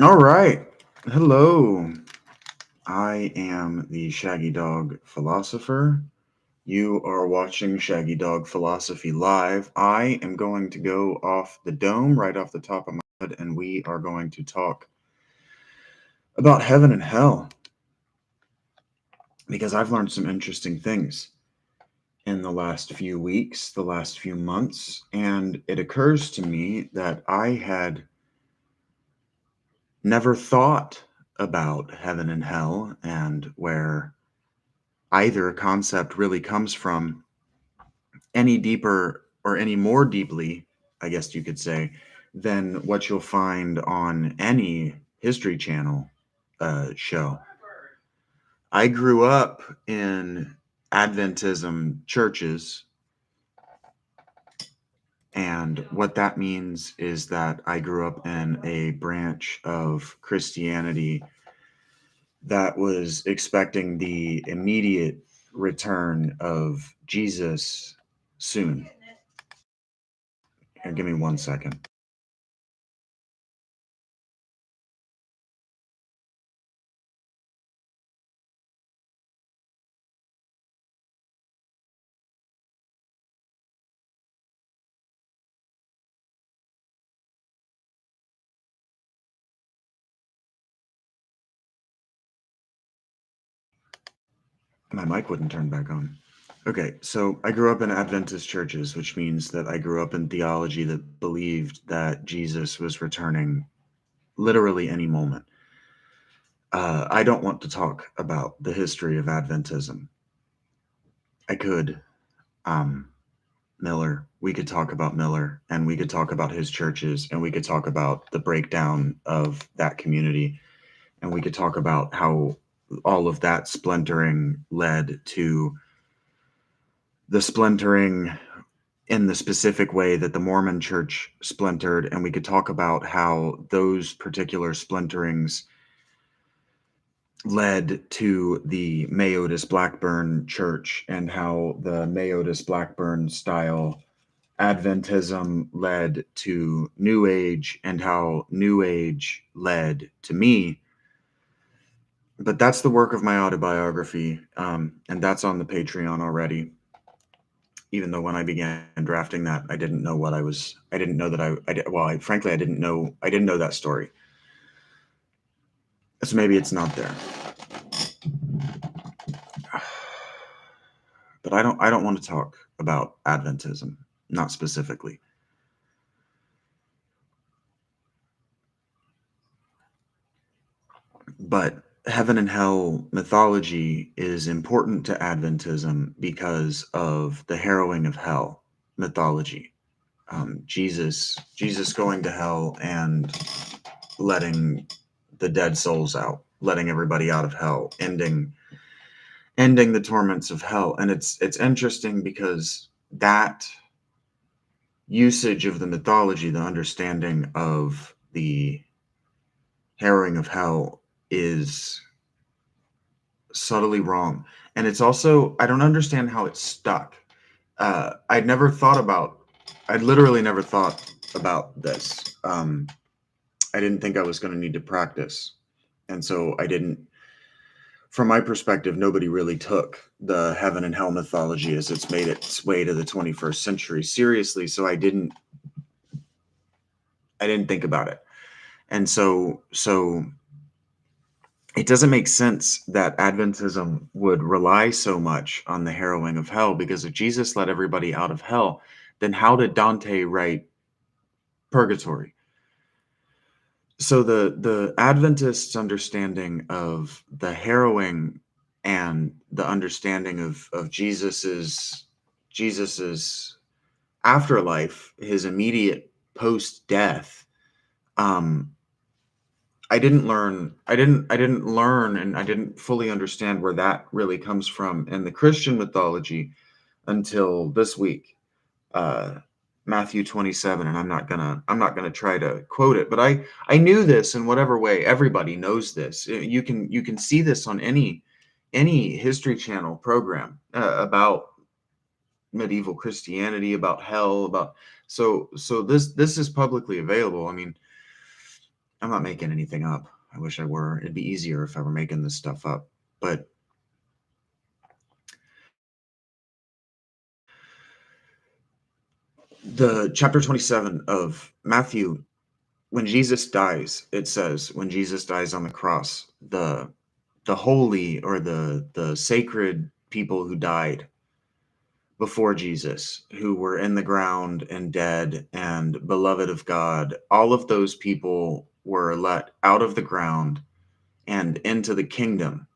All right. Hello. I am the Shaggy Dog Philosopher. You are watching Shaggy Dog Philosophy live. I am going to go off the dome right off the top of my head, and we are going to talk about heaven and hell because I've learned some interesting things in the last few weeks, the last few months, and it occurs to me that I had never thought about heaven and hell and where either concept really comes from any deeper or any more deeply, I guess you could say, than what you'll find on any History Channel show. I grew up in Adventism churches, and what that means is that I grew up in a branch of Christianity that was expecting the immediate return of Jesus soon. Here, give me 1 second. My mic wouldn't turn back on. Okay, so I grew up in Adventist churches, which means that I grew up in theology that believed that Jesus was returning literally any moment. I don't want to talk about the history of Adventism. I could. Um, Miller, we could talk about Miller, and we could talk about his churches, and we could talk about the breakdown of that community, and we could talk about how all of that splintering led to the splintering in the specific way that the Mormon church splintered, and we could talk about how those particular splinterings led to the Methodist Blackburn church and how the Methodist Blackburn style Adventism led to New Age and how New Age led to me. But that's the work of my autobiography, and that's on the Patreon already. Even though when I began drafting that, I didn't know what I was. I didn't know that frankly, I didn't know. I didn't know that story. So maybe it's not there. But I don't want to talk about Adventism, not specifically. But heaven and hell mythology is important to Adventism because of the harrowing of hell mythology. Jesus going to hell and letting the dead souls out, letting everybody out of hell, ending the torments of hell. And it's interesting because that usage of the mythology, the understanding of the harrowing of hell, is subtly wrong. And it's also, I don't understand how it's stuck. I'd literally never thought about this. I didn't think I was going to need to practice. And so I didn't, from my perspective, nobody really took the heaven and hell mythology as it's made its way to the 21st century seriously. So I didn't think about it. And so it doesn't make sense that Adventism would rely so much on the harrowing of hell, because if Jesus let everybody out of hell, then how did Dante write Purgatory? So the Adventists' understanding of the harrowing and the understanding of Jesus's afterlife, his immediate post death, I didn't learn and I didn't fully understand where that really comes from in the Christian mythology until this week. Matthew 27, and I'm not gonna try to quote it, but I knew this in whatever way. Everybody knows this. You can see this on any History Channel program about medieval Christianity, about hell, about so this is publicly available. I mean, I'm not making anything up. I wish I were. It'd be easier if I were making this stuff up. But the chapter 27 of Matthew, when Jesus dies, it says, when Jesus dies on the cross, the holy or the sacred people who died before Jesus, who were in the ground and dead and beloved of God, all of those people were let out of the ground and into the kingdom.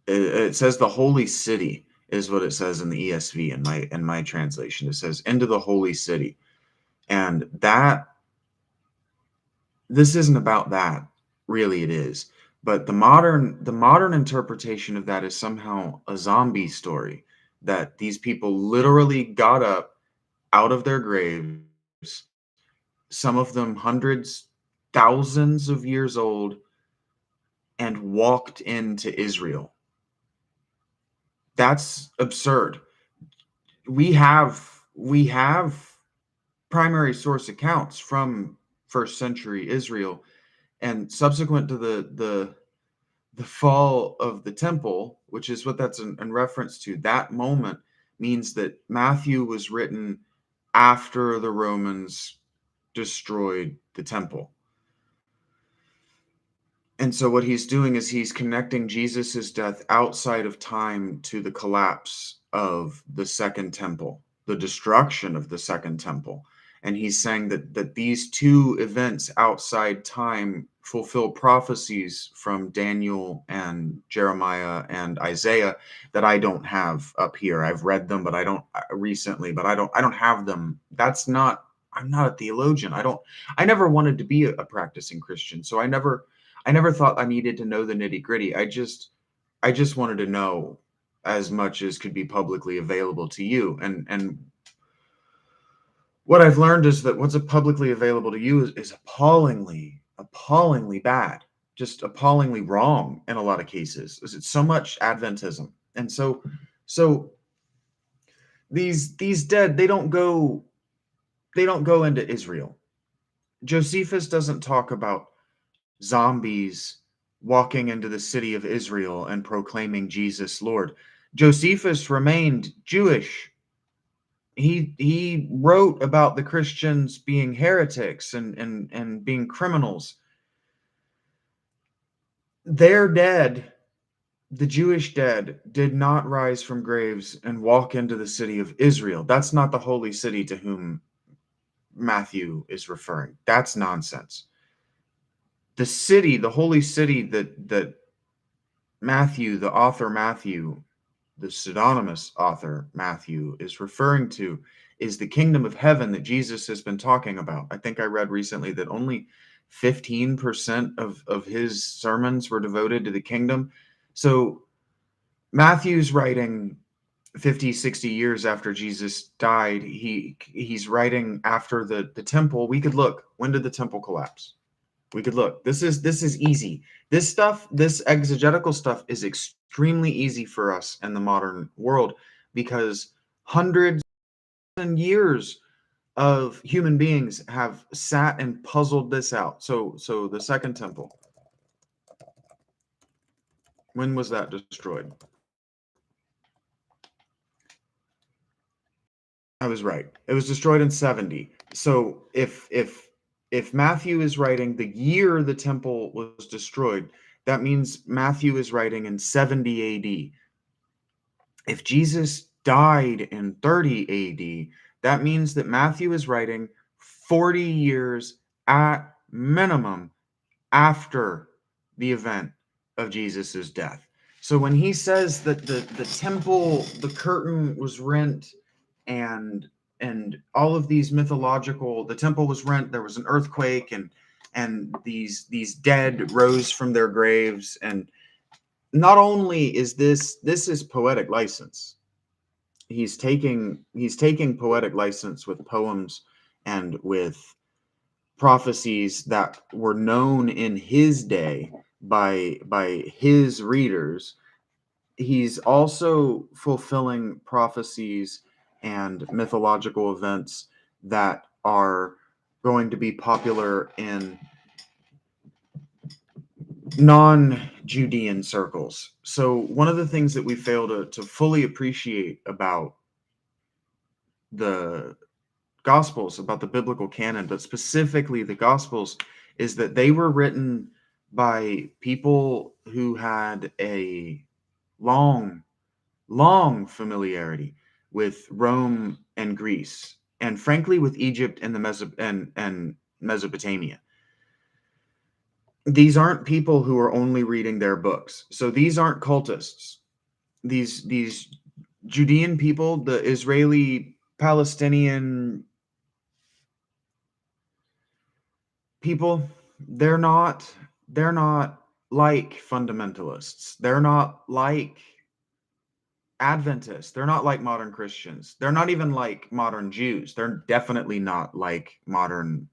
It says the holy city is what it says in the ESV in my translation. It says into the holy city. And that this isn't about that. Really it is. But the modern interpretation of that is somehow a zombie story, that these people literally got up out of their graves, some of them hundreds, thousands of years old, and walked into Israel. That's absurd. We have primary source accounts from first century Israel, and subsequent to the fall of the temple, which is what that's in reference to. That moment means that Matthew was written after the Romans destroyed the temple. And so what he's doing is he's connecting Jesus's death outside of time to the collapse of the second temple, the destruction of the second temple. And he's saying that these two events outside time fulfill prophecies from Daniel and Jeremiah and Isaiah that I don't have up here. I've read them, but I don't recently, but I don't have them. I'm not a theologian. I never wanted to be a practicing Christian. So I never thought I needed to know the nitty-gritty. I just wanted to know as much as could be publicly available to you. And what I've learned is that what's publicly available to you is appallingly bad, just appallingly wrong in a lot of cases. It's so much Adventism. And so these dead, they don't go into Israel. Josephus doesn't talk about zombies walking into the city of Israel and proclaiming Jesus Lord. Josephus remained Jewish. He wrote about the Christians being heretics and being criminals. Their dead, the Jewish dead, did not rise from graves and walk into the city of Israel. That's not the holy city to whom Matthew is referring. That's nonsense. The city, the holy city that Matthew, the author Matthew, the pseudonymous author Matthew is referring to, is the kingdom of heaven that Jesus has been talking about. I think I read recently that only 15% of his sermons were devoted to the kingdom. So Matthew's writing 50, 60 years after Jesus died. He's writing after the temple. We could look, when did the temple collapse? We could look. This is easy. This exegetical stuff is extremely easy for us in the modern world because hundreds and years of human beings have sat and puzzled this out. So the second temple, when was that destroyed? I was right. It was destroyed in 70. So if Matthew is writing the year the temple was destroyed, that means Matthew is writing in 70 AD. If Jesus died in 30 AD, that means that Matthew is writing 40 years at minimum after the event of Jesus's death. So when he says that the temple, the curtain was rent, and all of these mythological, the temple was rent, there was an earthquake, and these dead rose from their graves, and not only is this is poetic license. He's taking poetic license with poems and with prophecies that were known in his day by his readers. He's also fulfilling prophecies and mythological events that are going to be popular in non-Judean circles. So one of the things that we fail to fully appreciate about the Gospels, about the biblical canon, but specifically the Gospels, is that they were written by people who had a long, long familiarity with Rome and Greece, and frankly with Egypt and and Mesopotamia. These aren't people who are only reading their books. So these aren't cultists. These Judean people, the Israeli Palestinian people, they're not like fundamentalists. They're not like Adventists. They're not like modern Christians. They're not even like modern Jews. They're definitely not like modern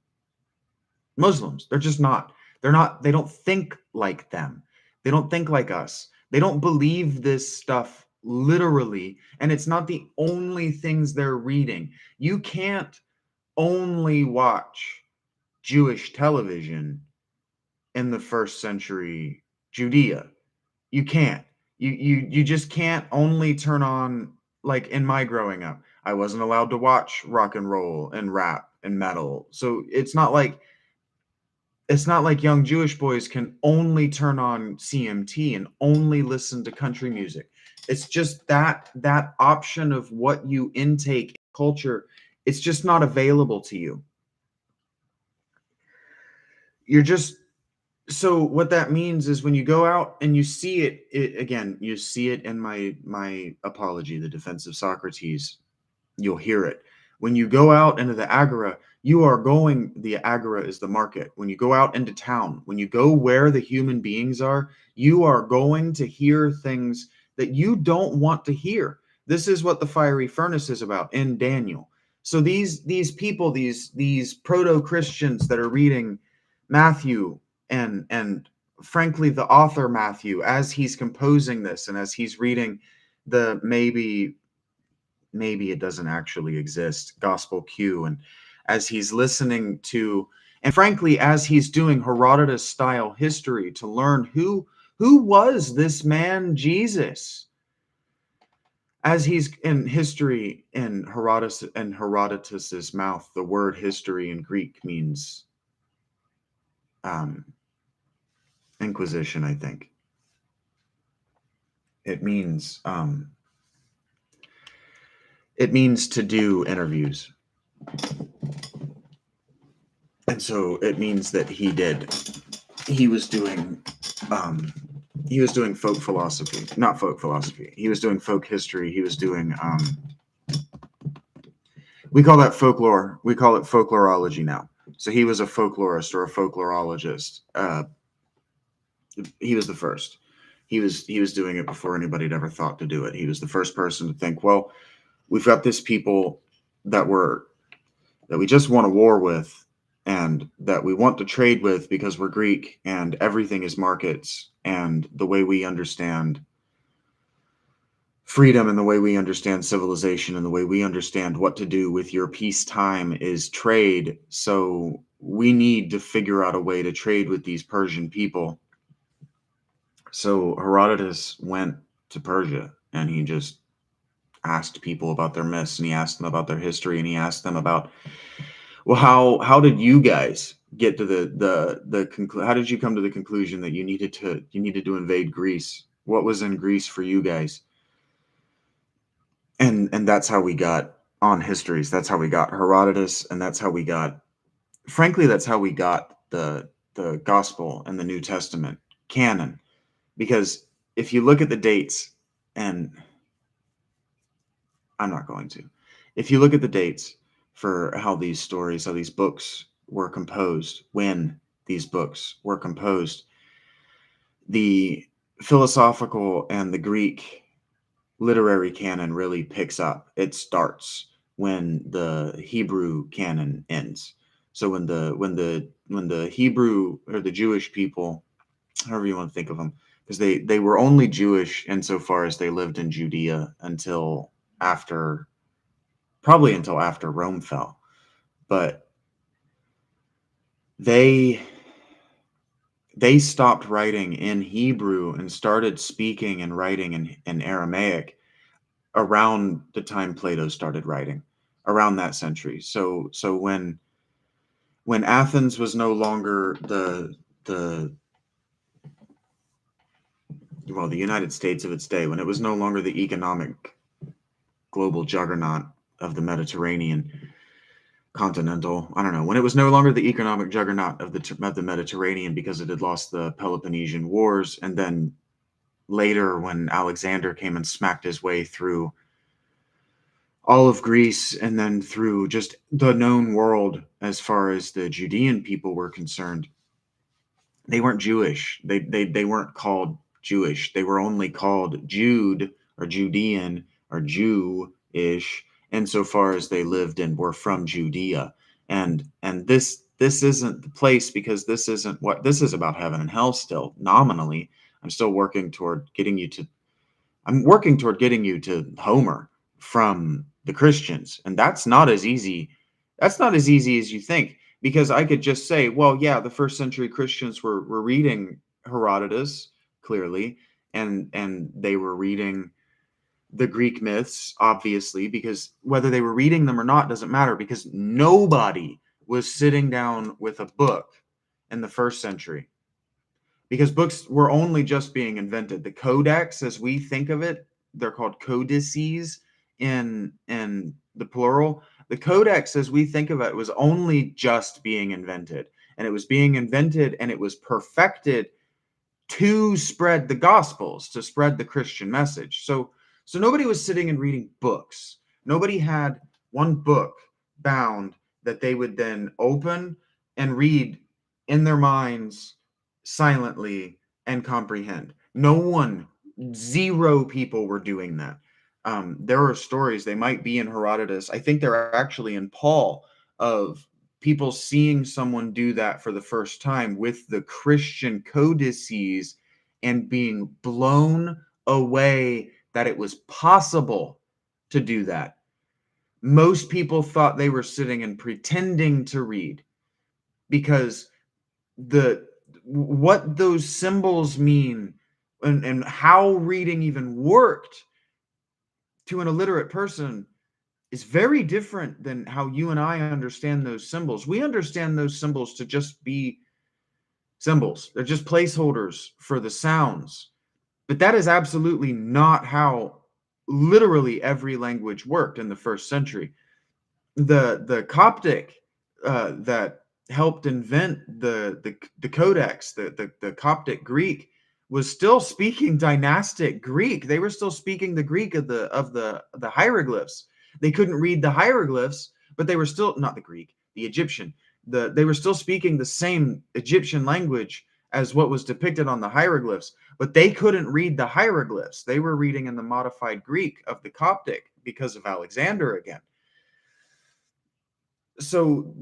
Muslims. They're just not. They don't think like them. They don't think like us. They don't believe this stuff literally. And it's not the only things they're reading. You can't only watch Jewish television in the first century Judea. You can't. You just can't only turn on, like in my growing up. I wasn't allowed to watch rock and roll and rap and metal. So it's not like young Jewish boys can only turn on CMT and only listen to country music. It's just that option of what you intake in culture, it's just not available to you. You're just So what that means is when you go out and you see it again, you see it in my apology, the defense of Socrates. You'll hear it. When you go out into the agora, the agora is the market. When you go out into town, when you go where the human beings are, you are going to hear things that you don't want to hear. This is what the fiery furnace is about in Daniel. So these people, these proto-Christians that are reading Matthew and frankly the author Matthew, as he's composing this and as he's reading the maybe it doesn't actually exist gospel Q, and as he's listening to, and frankly as he's doing Herodotus style history to learn who was this man Jesus, as he's in history in Herodotus's mouth. The word history in Greek means um inquisition, I think. It means to do interviews. And so it means that he was doing um folk philosophy, not folk philosophy. He was doing folk history. He was doing we call that folklore. We call it folklorology now. So he was a folklorist or a folklorologist. He was the first. He was doing it before anybody had ever thought to do it. He was the first person to think, well, we've got this people that we just want a war with, and that we want to trade with because we're Greek and everything is markets, and the way we understand freedom and the way we understand civilization and the way we understand what to do with your peacetime is trade. So we need to figure out a way to trade with these Persian people. So Herodotus went to Persia and he just asked people about their myths, and he asked them about their history, and he asked them about, well, how did you guys get to how did you come to the conclusion that you needed to invade Greece? What was in Greece for you guys? And that's how we got on histories. That's how we got Herodotus, and that's how we got, frankly, that's how we got the Gospel and the New Testament canon. Because if you look at the dates, and I'm not going to, if you look at the dates for how these books were composed, when these books were composed, the philosophical and the Greek literary canon really picks up. It starts when the Hebrew canon ends. So when the Hebrew or the Jewish people, however you want to think of them, because they were only Jewish insofar as they lived in Judea until probably until after Rome fell. But they they stopped writing in Hebrew and started speaking and writing in Aramaic around the time Plato started writing, around that century. So when Athens was no longer the the United States of its day, when it was no longer the economic global juggernaut of the Mediterranean continental, I don't know, when it was no longer the economic juggernaut of the Mediterranean because it had lost the Peloponnesian Wars, and then later when Alexander came and smacked his way through all of Greece and then through just the known world as far as the Judean people were concerned, they weren't Jewish. They weren't called Jewish. They were only called Jude or Judean or Jewish insofar as they lived and were from Judea. And this isn't the place, because this isn't what this is about. Heaven and hell still nominally. I'm still working toward getting you to I'm working toward getting you to Homer from the Christians. And that's not as easy. That's not as easy as you think, because I could just say, well, yeah, the first century Christians were reading Herodotus clearly, and they were reading the Greek myths, obviously, because whether they were reading them or not doesn't matter, because nobody was sitting down with a book in the first century, because books were only just being invented. The codex, as we think of it, they're called codices in the plural. The codex, as we think of it, was only just being invented, and it was being invented and it was perfected to spread the gospels, to spread the Christian message. So nobody was sitting and reading books. Nobody had one book bound that they would then open and read in their minds silently and comprehend. No one, zero people were doing that. There are stories, they might be in Herodotus. I think they're actually in Paul, of people seeing someone do that for the first time with the Christian codices and being blown away that it was possible to do that. Most people thought they were sitting and pretending to read, because the what those symbols mean, and how reading even worked to an illiterate person is very different than how you and I understand those symbols. We understand those symbols to just be symbols. They're just placeholders for the sounds. But that is absolutely not how literally every language worked in the first century. The Coptic that helped invent the codex, the Coptic Greek, was still speaking dynastic Greek. They were still speaking the Greek of the hieroglyphs. They couldn't read the hieroglyphs, but they were still not the Greek, the Egyptian. They were still speaking the same Egyptian language as what was depicted on the hieroglyphs, but they couldn't read the hieroglyphs. They were reading in the modified Greek of the Coptic because of Alexander again. So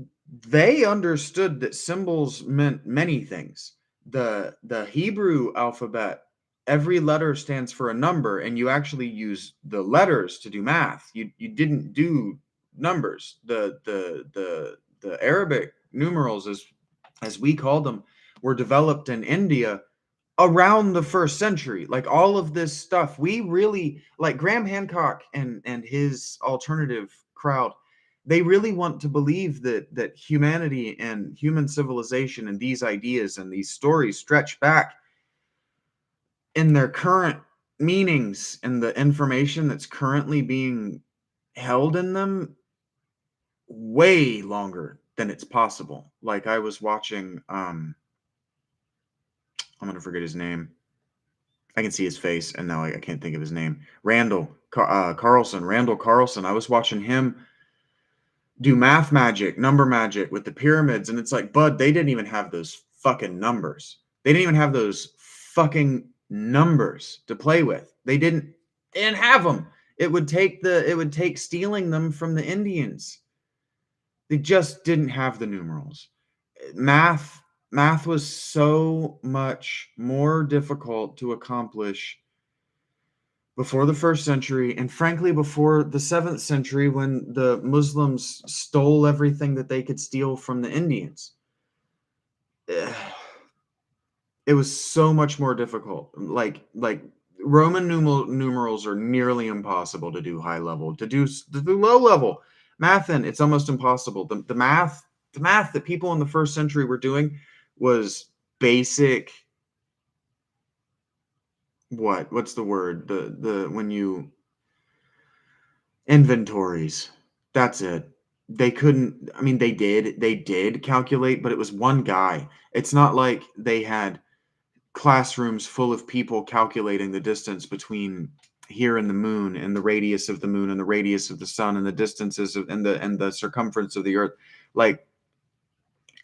they understood that symbols meant many things. The Hebrew alphabet, every letter stands for a number, and you actually use the letters to do math. You didn't do numbers. The Arabic numerals, as we call them, were developed in India around the first century. Like all of this stuff, we really like Graham Hancock and his alternative crowd. They really want to believe that humanity and human civilization and these ideas and these stories stretch back in their current meanings and the information that's currently being held in them way longer than it's possible. Like I was watching I'm gonna forget his name. I can see his face, and now I can't think of his name. Carlson, Randall Carlson. I was watching him do math magic, number magic with the pyramids, and it's like, bud, they didn't even have those fucking numbers. They didn't even have those fucking numbers to play with. They didn't have them. It would take stealing them from the Indians. They just didn't have the numerals. Math was so much more difficult to accomplish before the first century, and frankly before the 7th century, when the Muslims stole everything that they could steal from the Indians. It was so much more difficult. Like Roman numerals are nearly impossible to do high level. To do low level math, and it's almost impossible. The math that people in the first century were doing was basic. What's the word? The when you inventories. That's it. They couldn't. I mean, they did calculate, but it was one guy. It's not like they had classrooms full of people calculating the distance between here and the moon, and the radius of the moon, and the radius of the sun, and the distances of, and the circumference of the earth. Like,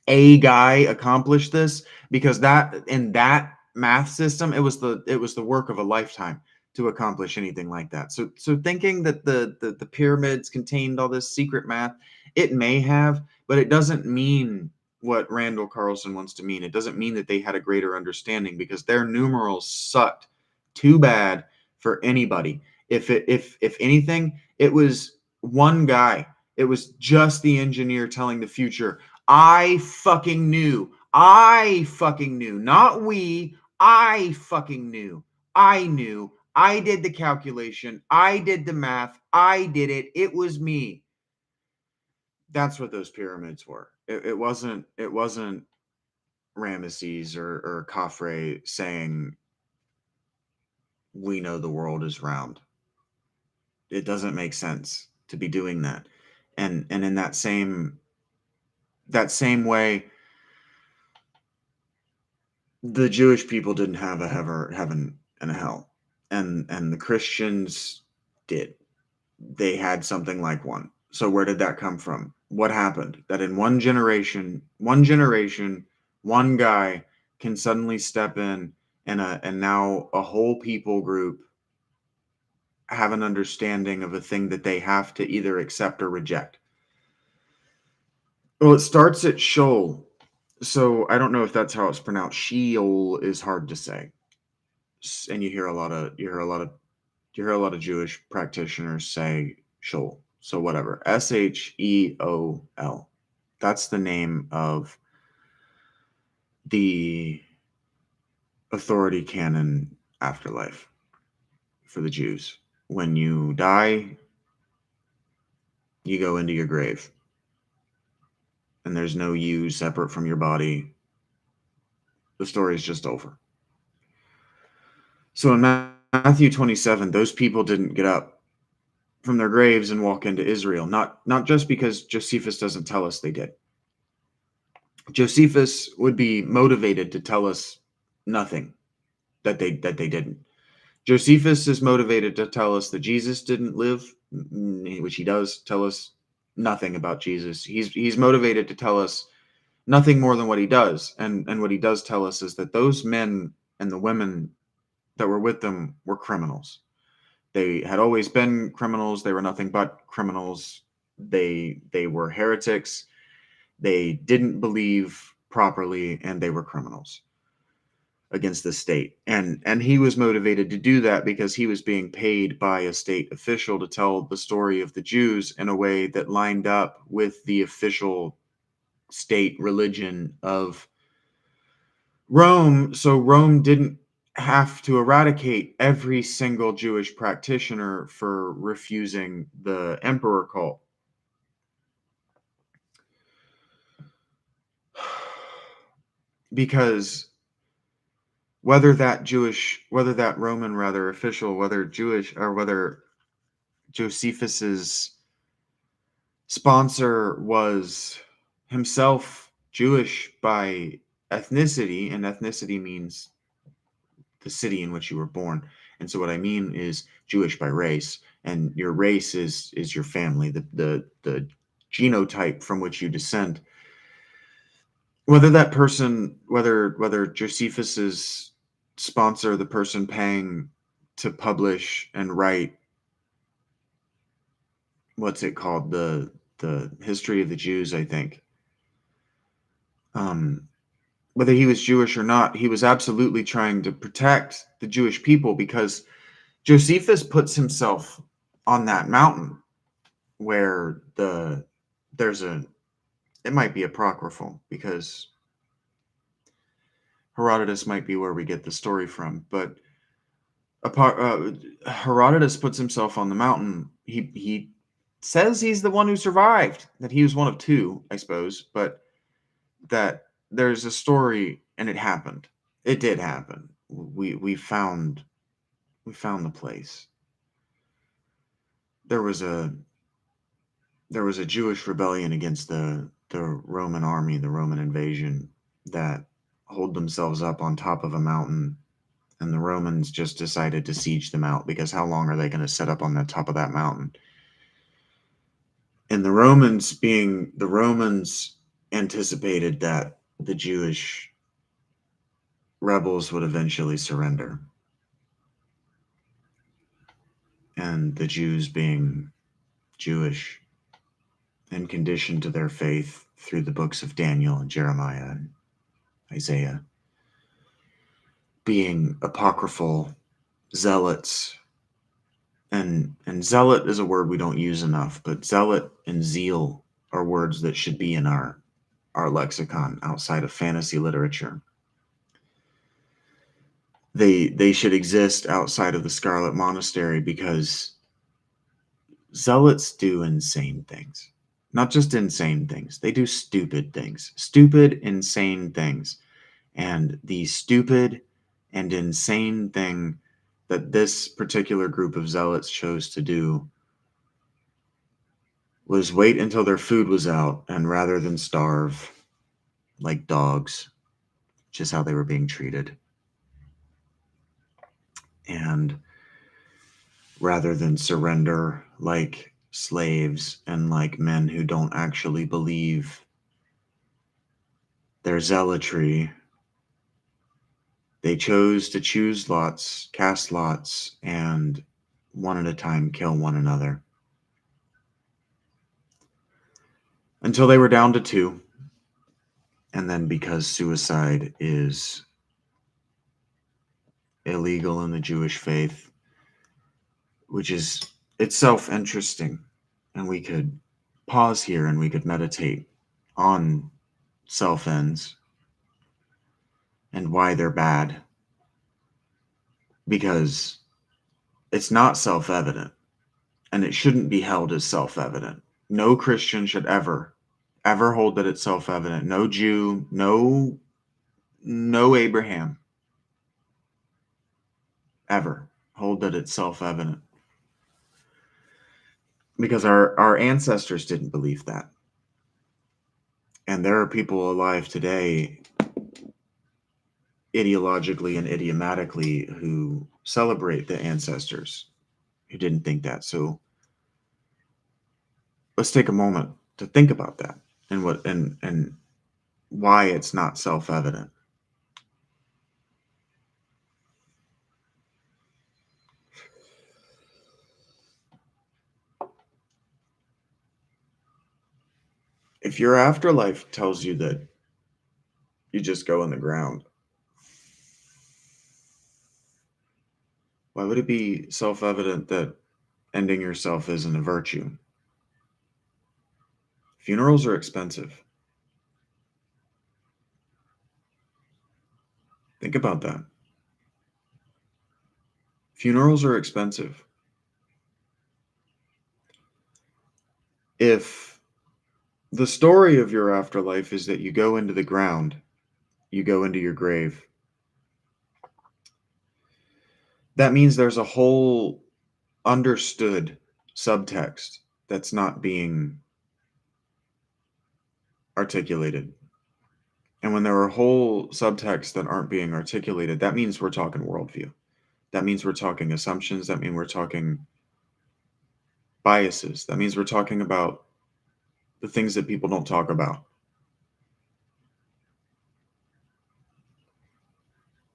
a guy accomplished this, because that in that math system, it was the work of a lifetime to accomplish anything like that. So thinking that the pyramids contained all this secret math, it may have, but it doesn't mean what Randall Carlson wants to mean. It doesn't mean that they had a greater understanding, because their numerals sucked too bad for anybody. If anything, it was one guy. It was just the engineer telling the future. I fucking knew. I fucking knew. Not we. I fucking knew. I knew. I did the calculation. I did the math. I did it. It was me. That's what those pyramids were. It wasn't Ramesses or Khafre saying, we know the world is round. It doesn't make sense to be doing that. And in that same way, the Jewish people didn't have a heaven and a hell, and the Christians did. They had something like one. So where did that come from? What happened? That in one generation, one guy can suddenly step in, and now a whole people group have an understanding of a thing that they have to either accept or reject. Well, it starts at Sheol. So I don't know if that's how it's pronounced. Sheol is hard to say, and you hear a lot of Jewish practitioners say Sheol. So whatever, Sheol. That's the name of the authority canon afterlife for the Jews. When you die, you go into your grave, and there's no you separate from your body. The story is just over. So in Matthew 27, those people didn't get up from their graves and walk into Israel. Not just because Josephus doesn't tell us they did. Josephus would be motivated to tell us nothing that they didn't. Josephus is motivated to tell us that Jesus didn't live, which he does tell us nothing about Jesus. He's motivated to tell us nothing more than what he does, and what he does tell us is that those men and the women that were with them were criminals. They had always been criminals. They were nothing but criminals. They were heretics. They didn't believe properly, and they were criminals against the state. And he was motivated to do that because he was being paid by a state official to tell the story of the Jews in a way that lined up with the official state religion of Rome. So Rome didn't have to eradicate every single Jewish practitioner for refusing the emperor cult. Because whether that Roman rather official, whether Jewish, or whether Josephus's sponsor was himself Jewish by ethnicity, and ethnicity means the city in which you were born. And so what I mean is Jewish by race, and your race is your family, the genotype from which you descend. Whether Josephus's sponsor, the person paying to publish and write, what's it called, the history of the Jews, I think, whether he was Jewish or not, he was absolutely trying to protect the Jewish people, because Josephus puts himself on that mountain where there's it might be apocryphal, because Herodotus might be where we get the story from, but Herodotus puts himself on the mountain. He says he's the one who survived, that he was one of two, I suppose, but that there's a story and it happened. It did happen. We found the place. There was a Jewish rebellion against the Roman army, the Roman invasion, that holed themselves up on top of a mountain, and the Romans just decided to siege them out, because how long are they going to set up on the top of that mountain? And the Romans anticipated that the Jewish rebels would eventually surrender. And the Jews, being Jewish and conditioned to their faith through the books of Daniel and Jeremiah and Isaiah, being apocryphal zealots, and zealot is a word we don't use enough, but zealot and zeal are words that should be in our lexicon outside of fantasy literature. They should exist outside of the Scarlet Monastery, because zealots do insane things. Not just insane things, they do stupid things. Stupid, insane things. And the stupid and insane thing that this particular group of zealots chose to do was wait until their food was out, and rather than starve like dogs, which is how they were being treated, and rather than surrender like slaves and like men who don't actually believe their zealotry, they chose to choose lots, cast lots, and one at a time kill one another, until they were down to two. And then, because suicide is illegal in the Jewish faith, which is itself interesting, and we could pause here and we could meditate on self-ends and why they're bad, because it's not self-evident, and it shouldn't be held as self-evident. No Christian should ever hold that it's self-evident. No Jew, no Abraham ever hold that it's self-evident, because our ancestors didn't believe that. And there are people alive today, ideologically and idiomatically, who celebrate the ancestors who didn't think that. So let's take a moment to think about that, and what and why it's not self-evident. If your afterlife tells you that you just go in the ground, why would it be self-evident that ending yourself isn't a virtue? Funerals are expensive. Think about that. Funerals are expensive. If the story of your afterlife is that you go into the ground, you go into your grave, that means there's a whole understood subtext that's not being articulated. And when there are whole subtexts that aren't being articulated, that means we're talking worldview. That means we're talking assumptions. That means we're talking biases. That means we're talking about the things that people don't talk about.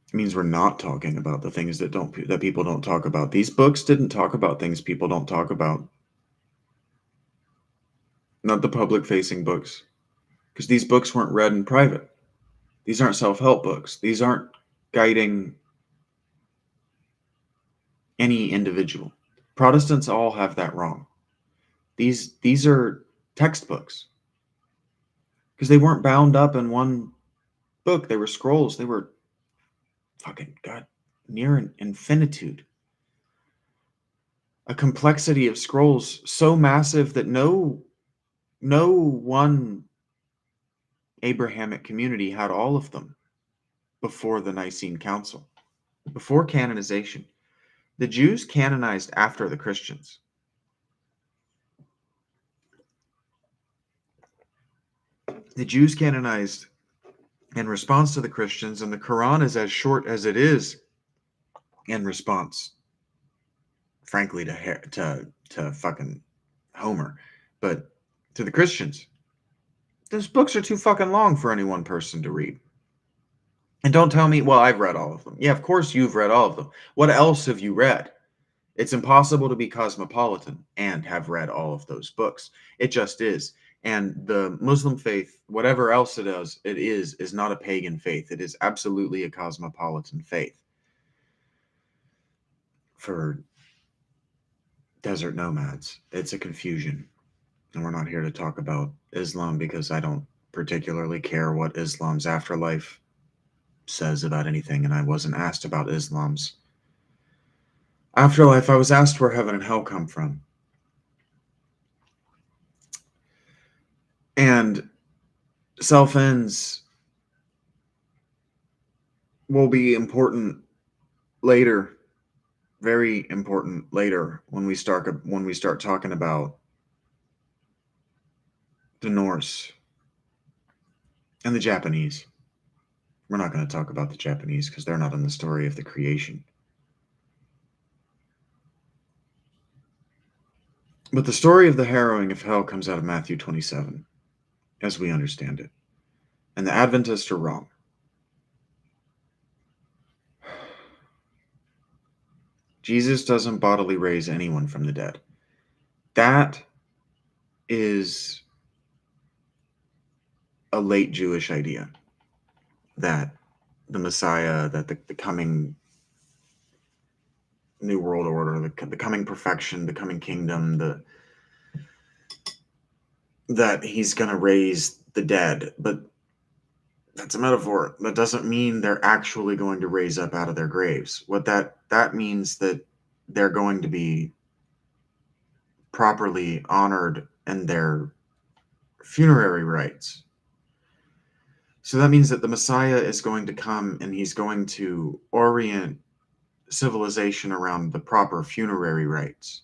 It means we're not talking about the things that people don't talk about. These books didn't talk about things people don't talk about. Not the public-facing books, because these books weren't read in private. These aren't self-help books. These aren't guiding any individual. Protestants all have that wrong. These are textbooks, because they weren't bound up in one book. They were scrolls. They were fucking God, near an infinitude. A complexity of scrolls so massive that no one Abrahamic community had all of them before the Nicene Council, before canonization. The Jews canonized after the Christians. The Jews canonized in response to the Christians, and the Quran is as short as it is in response, frankly, to fucking Homer, but to the Christians. Those books are too fucking long for any one person to read. And don't tell me, well, I've read all of them. Yeah, of course you've read all of them. What else have you read? It's impossible to be cosmopolitan and have read all of those books. It just is. And the Muslim faith, whatever else it is not a pagan faith. It is absolutely a cosmopolitan faith for desert nomads. It's a confusion. And we're not here to talk about Islam because I don't particularly care what Islam's afterlife says about anything. And I wasn't asked about Islam's afterlife. I was asked where heaven and hell come from. And self-ends will be important later, very important later when we start talking about the Norse and the Japanese. We're not going to talk about the Japanese because they're not in the story of the creation. But the story of the harrowing of hell comes out of Matthew 27, as we understand it. And the Adventists are wrong. Jesus doesn't bodily raise anyone from the dead. That is a late Jewish idea, that the Messiah, that the coming New World Order, the coming perfection, the coming kingdom, that he's going to raise the dead. But that's a metaphor. That doesn't mean they're actually going to raise up out of their graves. What that means that they're going to be properly honored in their funerary rites. So that means that the Messiah is going to come and he's going to orient civilization around the proper funerary rites,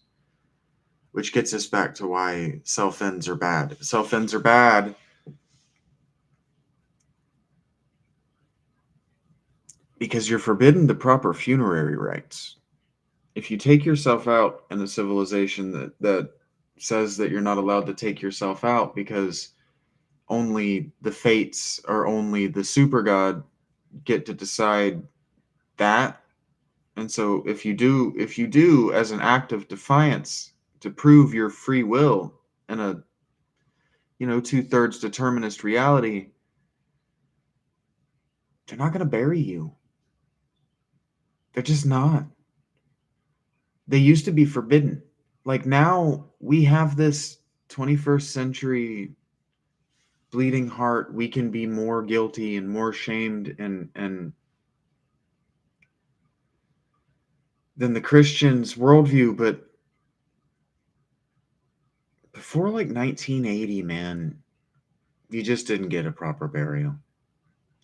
which gets us back to why self-ends are bad. Self-ends are bad because you're forbidden the proper funerary rites. If you take yourself out in a civilization that says that you're not allowed to take yourself out because only the fates or only the super god get to decide that, and so if you do as an act of defiance to prove your free will in a 2/3 determinist reality, they're not going to bury you. They're just not. They used to be forbidden. Like now we have this 21st century bleeding heart. We can be more guilty and more shamed and than the Christians' worldview, but before like 1980, man, you just didn't get a proper burial.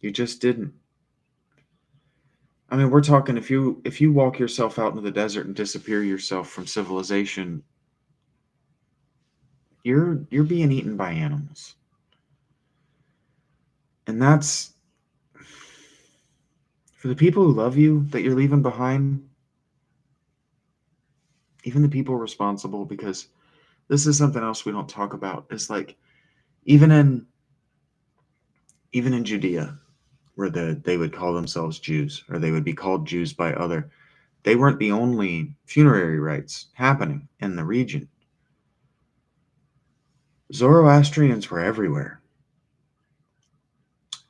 You just didn't. I mean, we're talking if you walk yourself out into the desert and disappear yourself from civilization, you're being eaten by animals. And that's for the people who love you that you're leaving behind, even the people responsible, because this is something else we don't talk about. It's like even in Judea, where they would call themselves Jews, or they would be called Jews by other, they weren't the only funerary rites happening in the region. Zoroastrians were everywhere.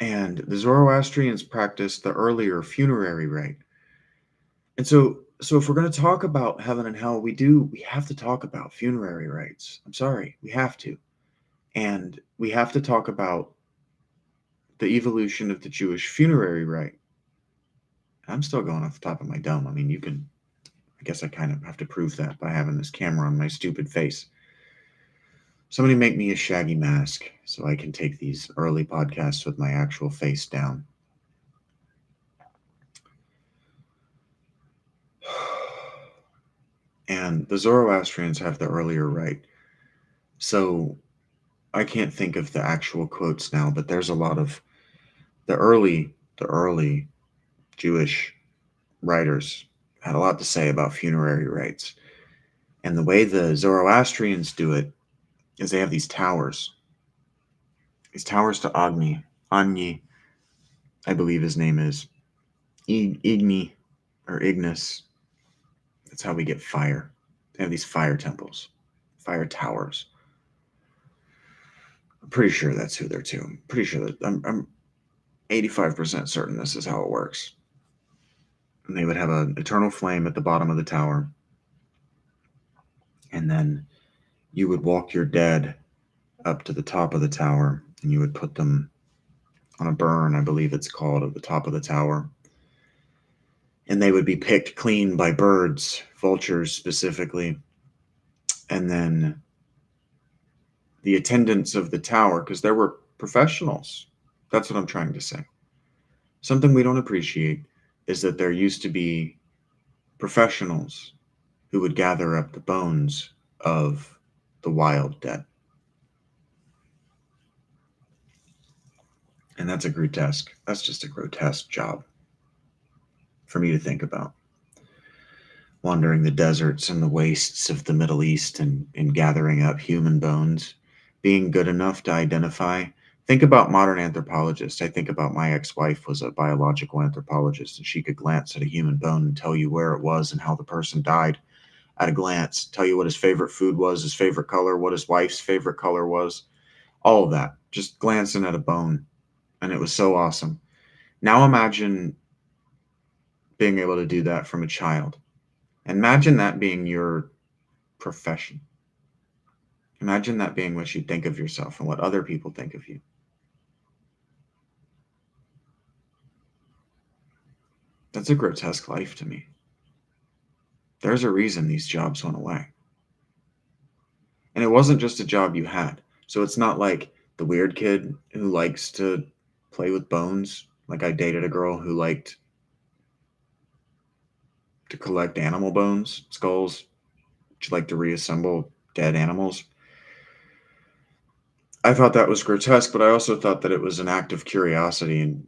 And the Zoroastrians practiced the earlier funerary rite. And so if we're going to talk about heaven and hell, we have to talk about funerary rites. I'm sorry, we have to. And we have to talk about the evolution of the Jewish funerary rite. I'm still going off the top of my dome. I mean, I guess I kind of have to prove that by having this camera on my stupid face. Somebody make me a Shaggy mask so I can take these early podcasts with my actual face down. And the Zoroastrians have the earlier rite. So I can't think of the actual quotes now, but there's a lot of the early Jewish writers had a lot to say about funerary rites. And the way the Zoroastrians do it is they have these towers. These towers to Agni, I believe his name is Igni or Ignis. That's how we get fire. They have these fire temples, fire towers. I'm pretty sure that's who they're to. I'm pretty sure that I'm 85% certain this is how it works. And they would have an eternal flame at the bottom of the tower. And then you would walk your dead up to the top of the tower and you would put them on a burn, I believe it's called, at the top of the tower. And they would be picked clean by birds, vultures specifically. And then the attendants of the tower, because there were professionals. That's what I'm trying to say. Something we don't appreciate is that there used to be professionals who would gather up the bones of the wild dead. And that's just a grotesque job for me to think about. Wandering the deserts and the wastes of the Middle East and gathering up human bones, being good enough to identify. Think about modern anthropologists. I think about my ex-wife was a biological anthropologist, and she could glance at a human bone and tell you where it was and how the person died at a glance, tell you what his favorite food was, his favorite color, what his wife's favorite color was, all of that, just glancing at a bone. And it was so awesome. Now imagine being able to do that from a child. Imagine that being your profession. Imagine that being what you think of yourself and what other people think of you. That's a grotesque life to me. There's a reason these jobs went away. And it wasn't just a job you had. So it's not like the weird kid who likes to play with bones. Like I dated a girl who liked to collect animal bones, skulls. She liked to reassemble dead animals. I thought that was grotesque, but I also thought that it was an act of curiosity, and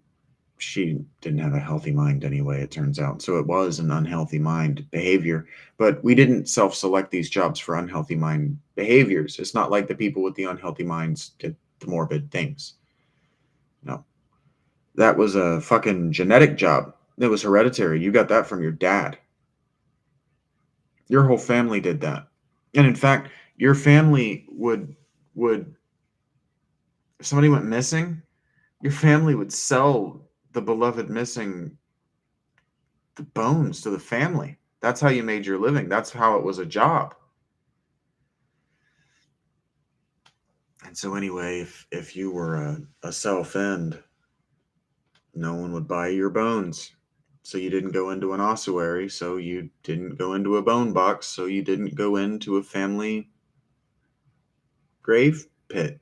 she didn't have a healthy mind anyway, it turns out. So it was an unhealthy mind behavior, but we didn't self-select these jobs for unhealthy mind behaviors. It's not like the people with the unhealthy minds did the morbid things. No, that was a fucking genetic job. It was hereditary. You got that from your dad. Your whole family did that. And in fact, your family would if somebody went missing, your family would sell the beloved missing the bones to the family. That's how you made your living. That's how it was a job. And so anyway, if you were a self-end, no one would buy your bones. So you didn't go into an ossuary, so you didn't go into a bone box, so you didn't go into a family grave pit.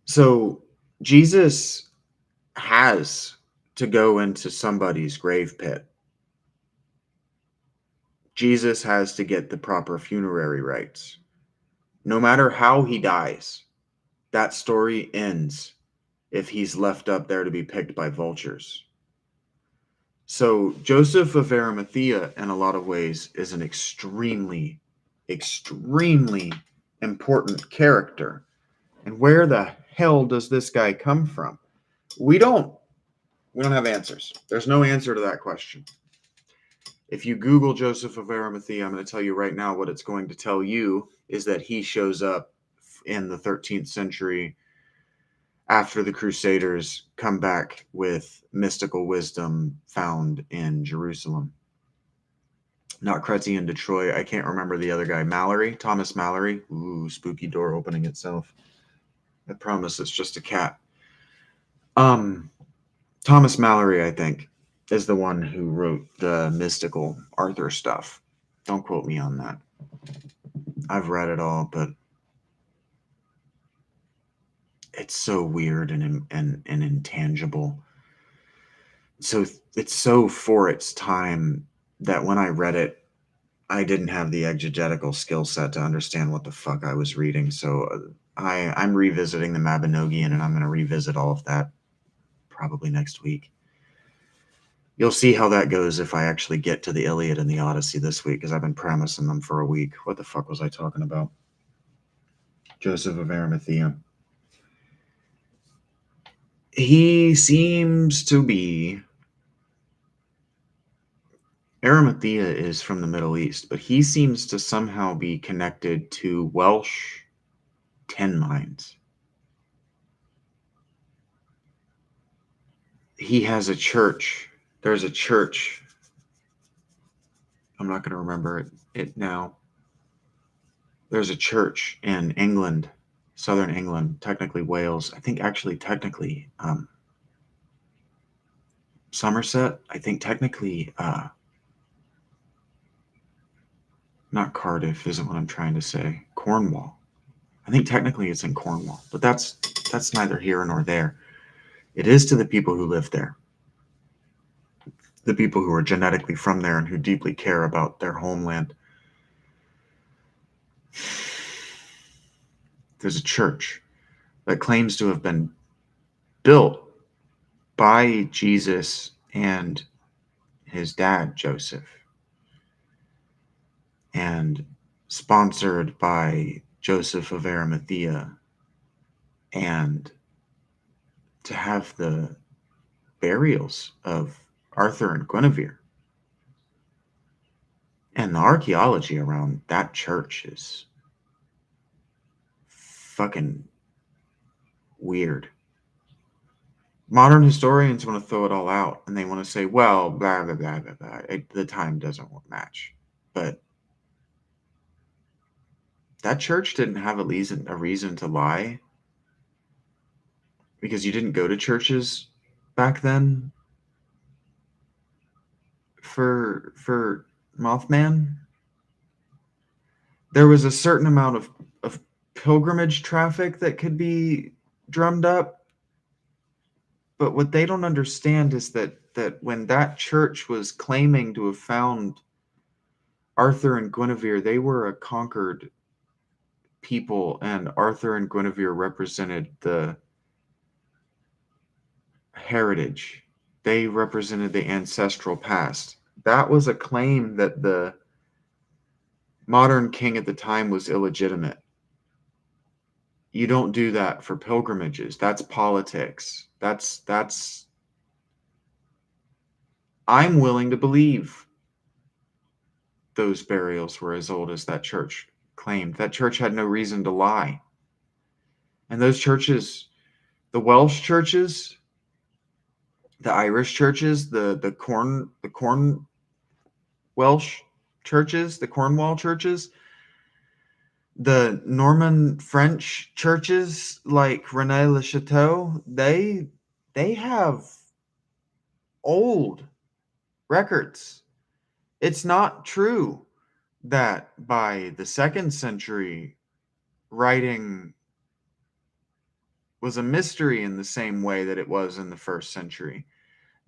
So Jesus has to go into somebody's grave pit. Jesus has to get the proper funerary rites. No matter how he dies, that story ends if he's left up there to be picked by vultures. So Joseph of Arimathea, in a lot of ways, is an extremely, extremely important character. And where the hell does this guy come from? We don't have answers. There's no answer to that question. If you Google Joseph of Arimathea, I'm going to tell you right now what it's going to tell you is that he shows up in the 13th century after the Crusaders come back with mystical wisdom found in Jerusalem. Not Cretsy in Detroit. I can't remember the other guy. Thomas Mallory. Ooh, spooky door opening itself. I promise it's just a cat. Thomas Mallory, I think, is the one who wrote the mystical Arthur stuff. Don't quote me on that. I've read it all, but it's so weird and intangible. So it's so for its time that when I read it, I didn't have the exegetical skill set to understand what the fuck I was reading. So I'm revisiting the Mabinogion, and I'm going to revisit all of that probably next week. You'll see how that goes if I actually get to the Iliad and the Odyssey this week, because I've been premising them for a week. What the fuck was I talking about? Joseph of Arimathea. He seems to be... Arimathea is from the Middle East, but he seems to somehow be connected to Welsh tin mines. He has a church. There's a church. I'm not going to remember it now. There's a church in England, southern England, technically Wales. I think actually technically Somerset. I think technically not Cardiff isn't what I'm trying to say. Cornwall. I think technically it's in Cornwall, but that's neither here nor there. It is to the people who live there, the people who are genetically from there and who deeply care about their homeland. There's a church that claims to have been built by Jesus and his dad, Joseph, and sponsored by Joseph of Arimathea, and to have the burials of Arthur and Guinevere. And the archaeology around that church is fucking weird. Modern historians want to throw it all out, and they want to say, well, blah, blah, blah, blah, blah. The time doesn't match. But that church didn't have a reason to lie, because you didn't go to churches back then for Mothman. There was a certain amount of pilgrimage traffic that could be drummed up, but what they don't understand is that when that church was claiming to have found Arthur and Guinevere, they were a conquered people, and Arthur and Guinevere represented the heritage. They represented the ancestral past. That was a claim that the modern king at the time was illegitimate. You don't do that for pilgrimages. That's politics. That's I'm willing to believe those burials were as old as that church claimed. That church had no reason to lie. And those churches, the Welsh churches, the Irish churches, the Corn Welsh churches, the Cornwall churches, the Norman French churches like René Le Chateau, they have old records. It's not true that by the 2nd century, writing was a mystery in the same way that it was in the 1st century.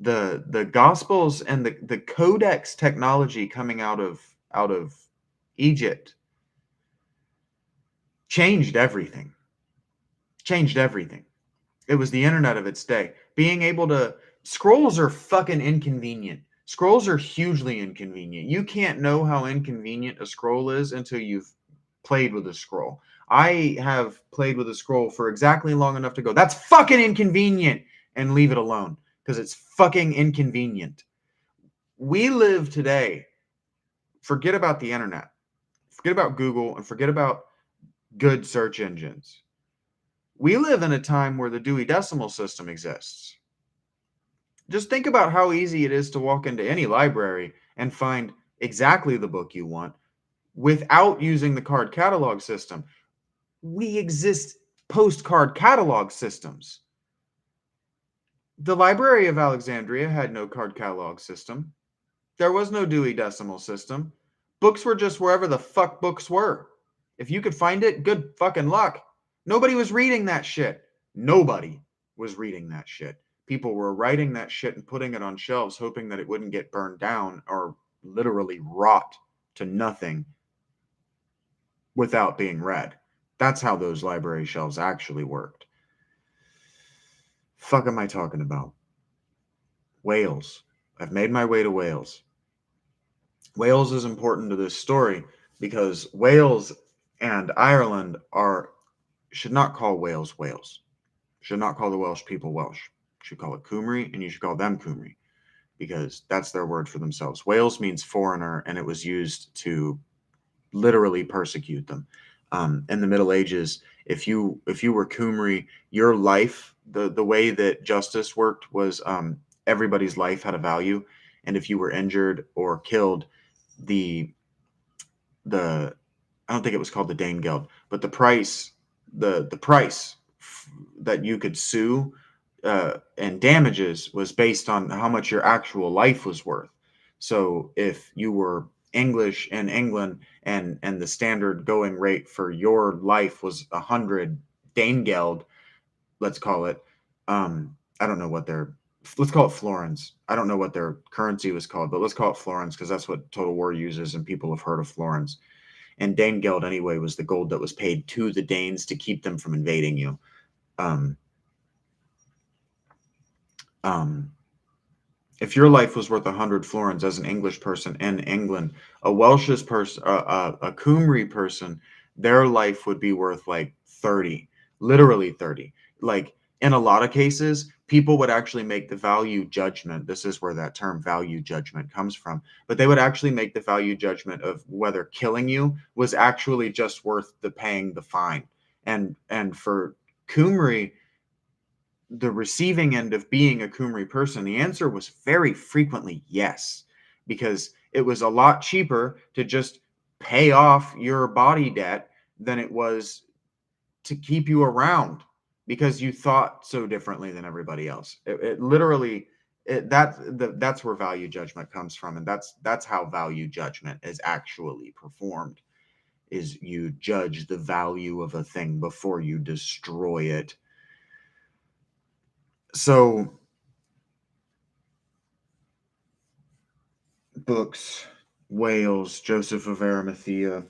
The Gospels and the codex technology coming out of Egypt changed everything. It was the internet of its day. Being able to... Scrolls are fucking inconvenient. Scrolls are hugely inconvenient. You can't know how inconvenient a scroll is until you've played with a scroll. I have played with a scroll for exactly long enough to go, that's fucking inconvenient, and leave it alone, because it's fucking inconvenient. We live today, forget about the internet, forget about Google, and forget about good search engines. We live in a time where the Dewey Decimal System exists. Just think about how easy it is to walk into any library and find exactly the book you want without using the card catalog system. We exist post-card catalog systems. The Library of Alexandria had no card catalog system. There was no Dewey Decimal System. Books were just wherever the fuck books were. If you could find it, good fucking luck. Nobody was reading that shit. Nobody was reading that shit. People were writing that shit and putting it on shelves, hoping that it wouldn't get burned down or literally rot to nothing without being read. That's how those library shelves actually worked. Fuck am I talking about? Wales. I've made my way to Wales. Wales is important to this story because Wales and Ireland should not call Wales Wales. Should not call the Welsh people Welsh. Should call it Cymru, and you should call them Cymru because that's their word for themselves. Wales means foreigner, and it was used to literally persecute them. In the Middle Ages, if you were Cymru, your life, the way that justice worked was everybody's life had a value, and if you were injured or killed, the the I don't think it was called the Dane Geld, but the price that you could sue and damages was based on how much your actual life was worth. So if you were English in England and the standard going rate for your life was 100 Dane Geld, let's call it. I don't know what their let's call it florins. I don't know what their currency was called, but let's call it florins because that's what Total War uses, and people have heard of florins. And Dane Geld anyway was the gold that was paid to the Danes to keep them from invading you. Um, um, if your life was worth 100 florins as an English person in England, a Welsh person, a Cymru person, their life would be worth like 30, literally 30. Like in a lot of cases, people would actually make the value judgment. This is where that term value judgment comes from. But they would actually make the value judgment of whether killing you was actually just worth the paying the fine. And for Cymru, the receiving end of being a Cymru person, the answer was very frequently yes, because it was a lot cheaper to just pay off your body debt than it was to keep you around because you thought so differently than everybody else. It literally that's where value judgment comes from, and that's how value judgment is actually performed. Is you judge the value of a thing before you destroy it. So books, Wales, Joseph of Arimathea,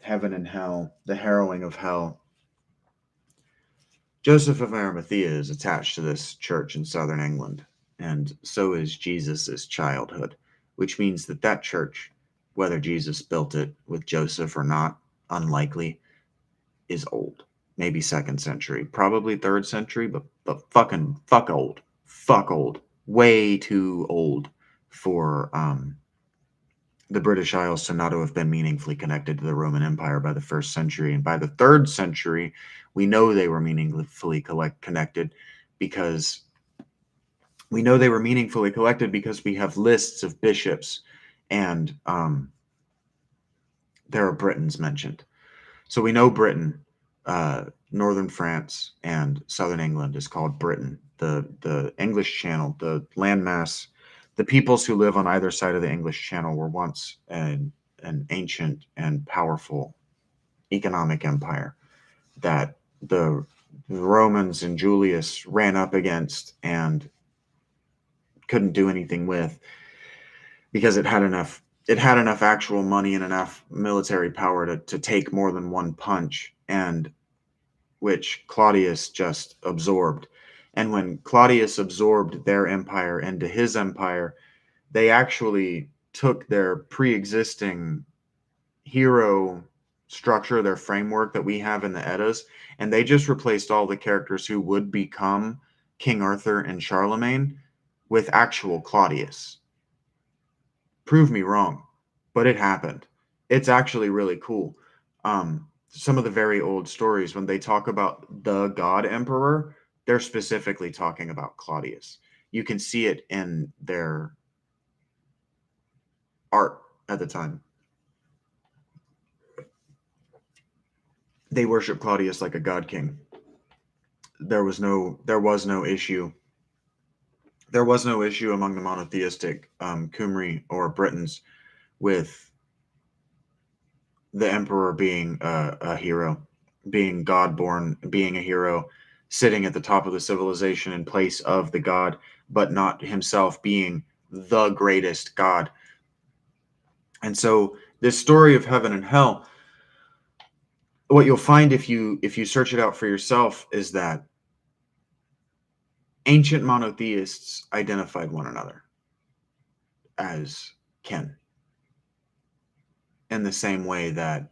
Heaven and Hell, The Harrowing of Hell. Joseph of Arimathea is attached to this church in southern England, and so is Jesus's childhood, which means that that church, whether Jesus built it with Joseph or not, unlikely, is old. Maybe second century, probably third century, but fuck old. Fuck old. Way too old for the British Isles to not have been meaningfully connected to the Roman Empire by the first century. And by the third century, we know they were meaningfully connected because we have lists of bishops and there are Britons mentioned. So we know Britain, northern France and southern England is called Britain. The English Channel, the landmass, the peoples who live on either side of the English Channel were once an ancient and powerful economic empire that the Romans and Julius ran up against and couldn't do anything with because it had enough actual money and enough military power to take more than one punch, and which Claudius just absorbed. And when Claudius absorbed their empire into his empire, they actually took their pre-existing hero structure, their framework that we have in the Eddas, and they just replaced all the characters who would become King Arthur and Charlemagne with actual Claudius. Prove me wrong, but it happened. It's actually really cool. Some of the very old stories, when they talk about the God Emperor, they're specifically talking about Claudius. You can see it in their art at the time. They worship Claudius like a god king. There was no issue There was no issue among the monotheistic Cymry or Britons with the emperor being a hero, being God-born, being a hero, sitting at the top of the civilization in place of the god, but not himself being the greatest god. And so this story of heaven and hell, what you'll find if you search it out for yourself is that ancient monotheists identified one another as kin, in the same way that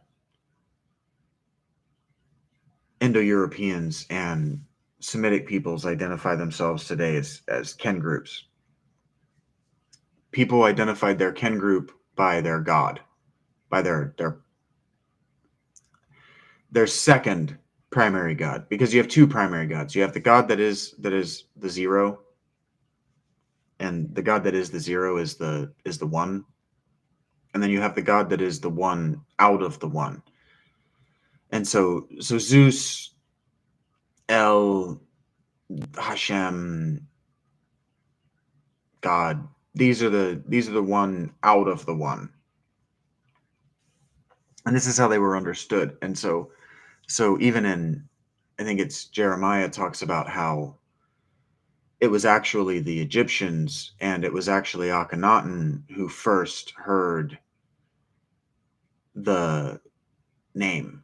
Indo-Europeans and Semitic peoples identify themselves today as kin groups. People identified their kin group by their god, by their second primary god, because you have two primary gods. You have the god that is the zero, and the god that is the zero is the one, and then you have the god that is the one out of the one. And so Zeus, El, Hashem, God, these are the one out of the one. And this is how they were understood. And so even in, I think it's Jeremiah talks about how it was actually the Egyptians and it was actually Akhenaten who first heard the name,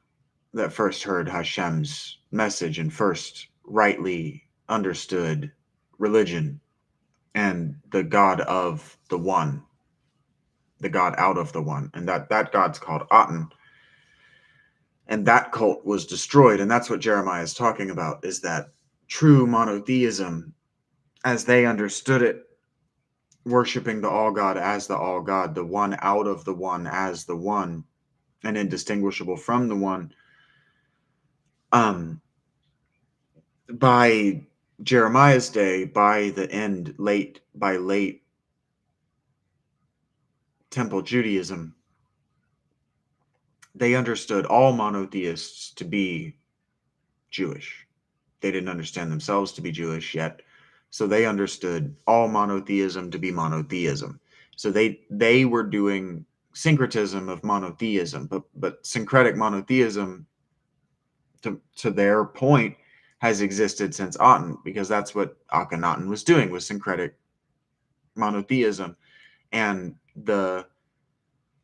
that first heard Hashem's message and first rightly understood religion and the God of the one, the God out of the one. And that God's called Aten. And that cult was destroyed. And that's what Jeremiah is talking about, is that true monotheism, as they understood it, worshiping the all God as the all God, the one out of the one as the one, and indistinguishable from the one. By Jeremiah's day, by late Temple Judaism, they understood all monotheists to be Jewish. They didn't understand themselves to be Jewish yet, so they understood all monotheism to be monotheism. So they were doing syncretism of monotheism, but syncretic monotheism, to their point, has existed since Aten, because that's what Akhenaten was doing, was syncretic monotheism. And the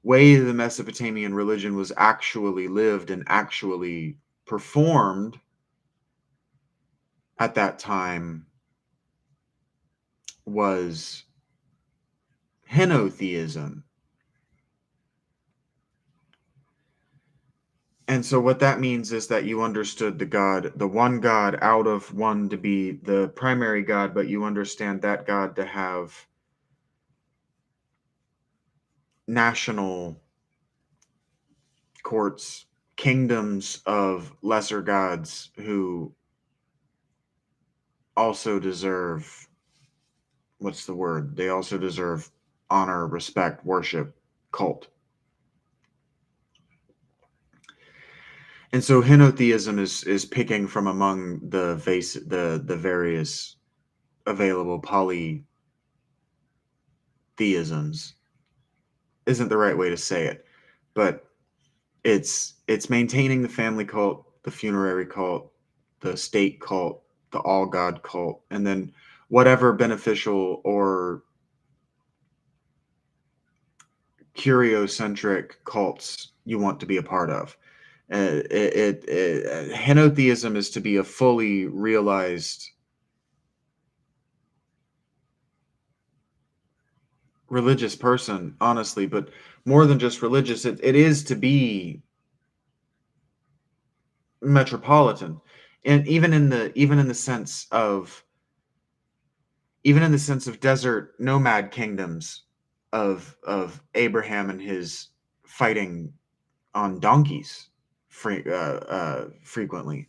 way the Mesopotamian religion was actually lived and actually performed at that time was henotheism. And so what that means is that you understood the one God out of one to be the primary God, but you understand that God to have national courts, kingdoms of lesser gods who also deserve, what's the word? They also deserve honor, respect, worship, cult. And so henotheism is picking from among the various available polytheisms. Isn't the right way to say it, but it's maintaining the family cult, the funerary cult, the state cult, the all God cult, and then whatever beneficial or curiocentric cults you want to be a part of. Henotheism is to be a fully realized religious person, honestly, but more than just religious, it is to be metropolitan. And even in the sense of desert nomad kingdoms of Abraham and his fighting on donkeys frequently.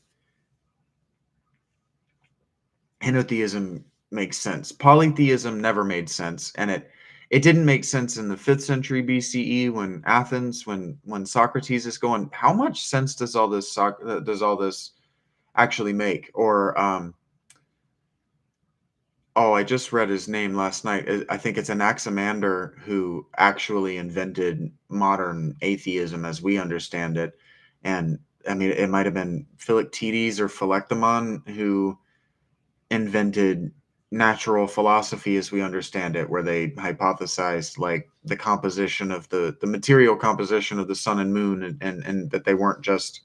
Henotheism makes sense. Polytheism never made sense, and it didn't make sense in the 5th century BCE when Athens, when Socrates is going, how much sense does all this actually make? Or Oh, I just read his name last night. I think it's Anaximander who actually invented modern atheism as we understand it. And I mean, it might have been Philoctetes or Philektemon who invented natural philosophy as we understand it, where they hypothesized like the composition of the material composition of the sun and moon, and that they weren't just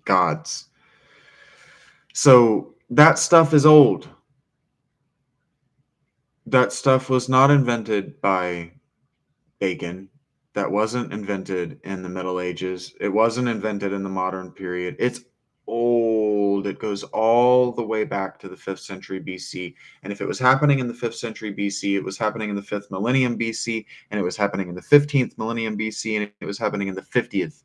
gods. So that stuff is old. That stuff was not invented by Bacon. That wasn't invented in the Middle Ages. It wasn't invented in the modern period. It's old. It goes all the way back to the 5th century BC. And if it was happening in the 5th century BC, it was happening in the 5th millennium BC, and it was happening in the 15th millennium BC, and it was happening in the 50th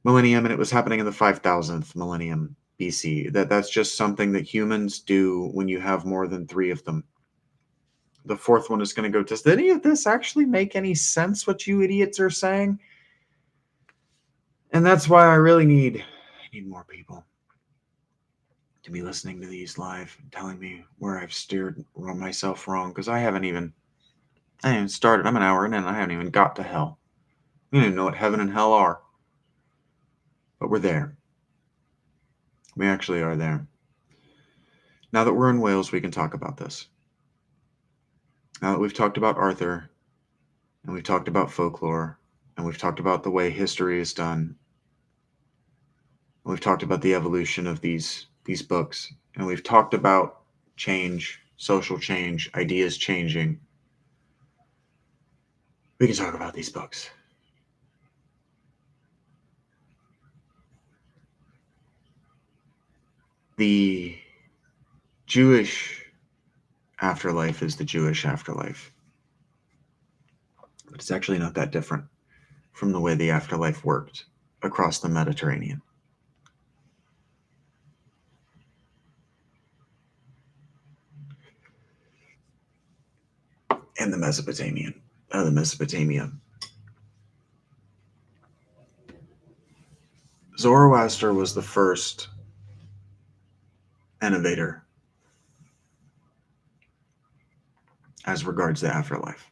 millennium, and it was happening in the 5000th millennium BC. That's just something that humans do when you have more than 3 of them. The fourth one is going to go, does any of this actually make any sense, what you idiots are saying? And that's why I need more people to be listening to these live and telling me where I've steered myself wrong, because I haven't even started. I'm an hour in and I haven't even got to hell. I don't even know what heaven and hell are. But we're there. We actually are there. Now that we're in Wales, we can talk about this. Now that we've talked about Arthur, and we've talked about folklore, and we've talked about the way history is done, and we've talked about the evolution of these books, and we've talked about change, social change, ideas changing, we can talk about these books. The Jewish afterlife is the Jewish afterlife. But it's actually not that different from the way the afterlife worked across the Mediterranean and the Mesopotamia. Zoroaster was the first innovator as regards the afterlife.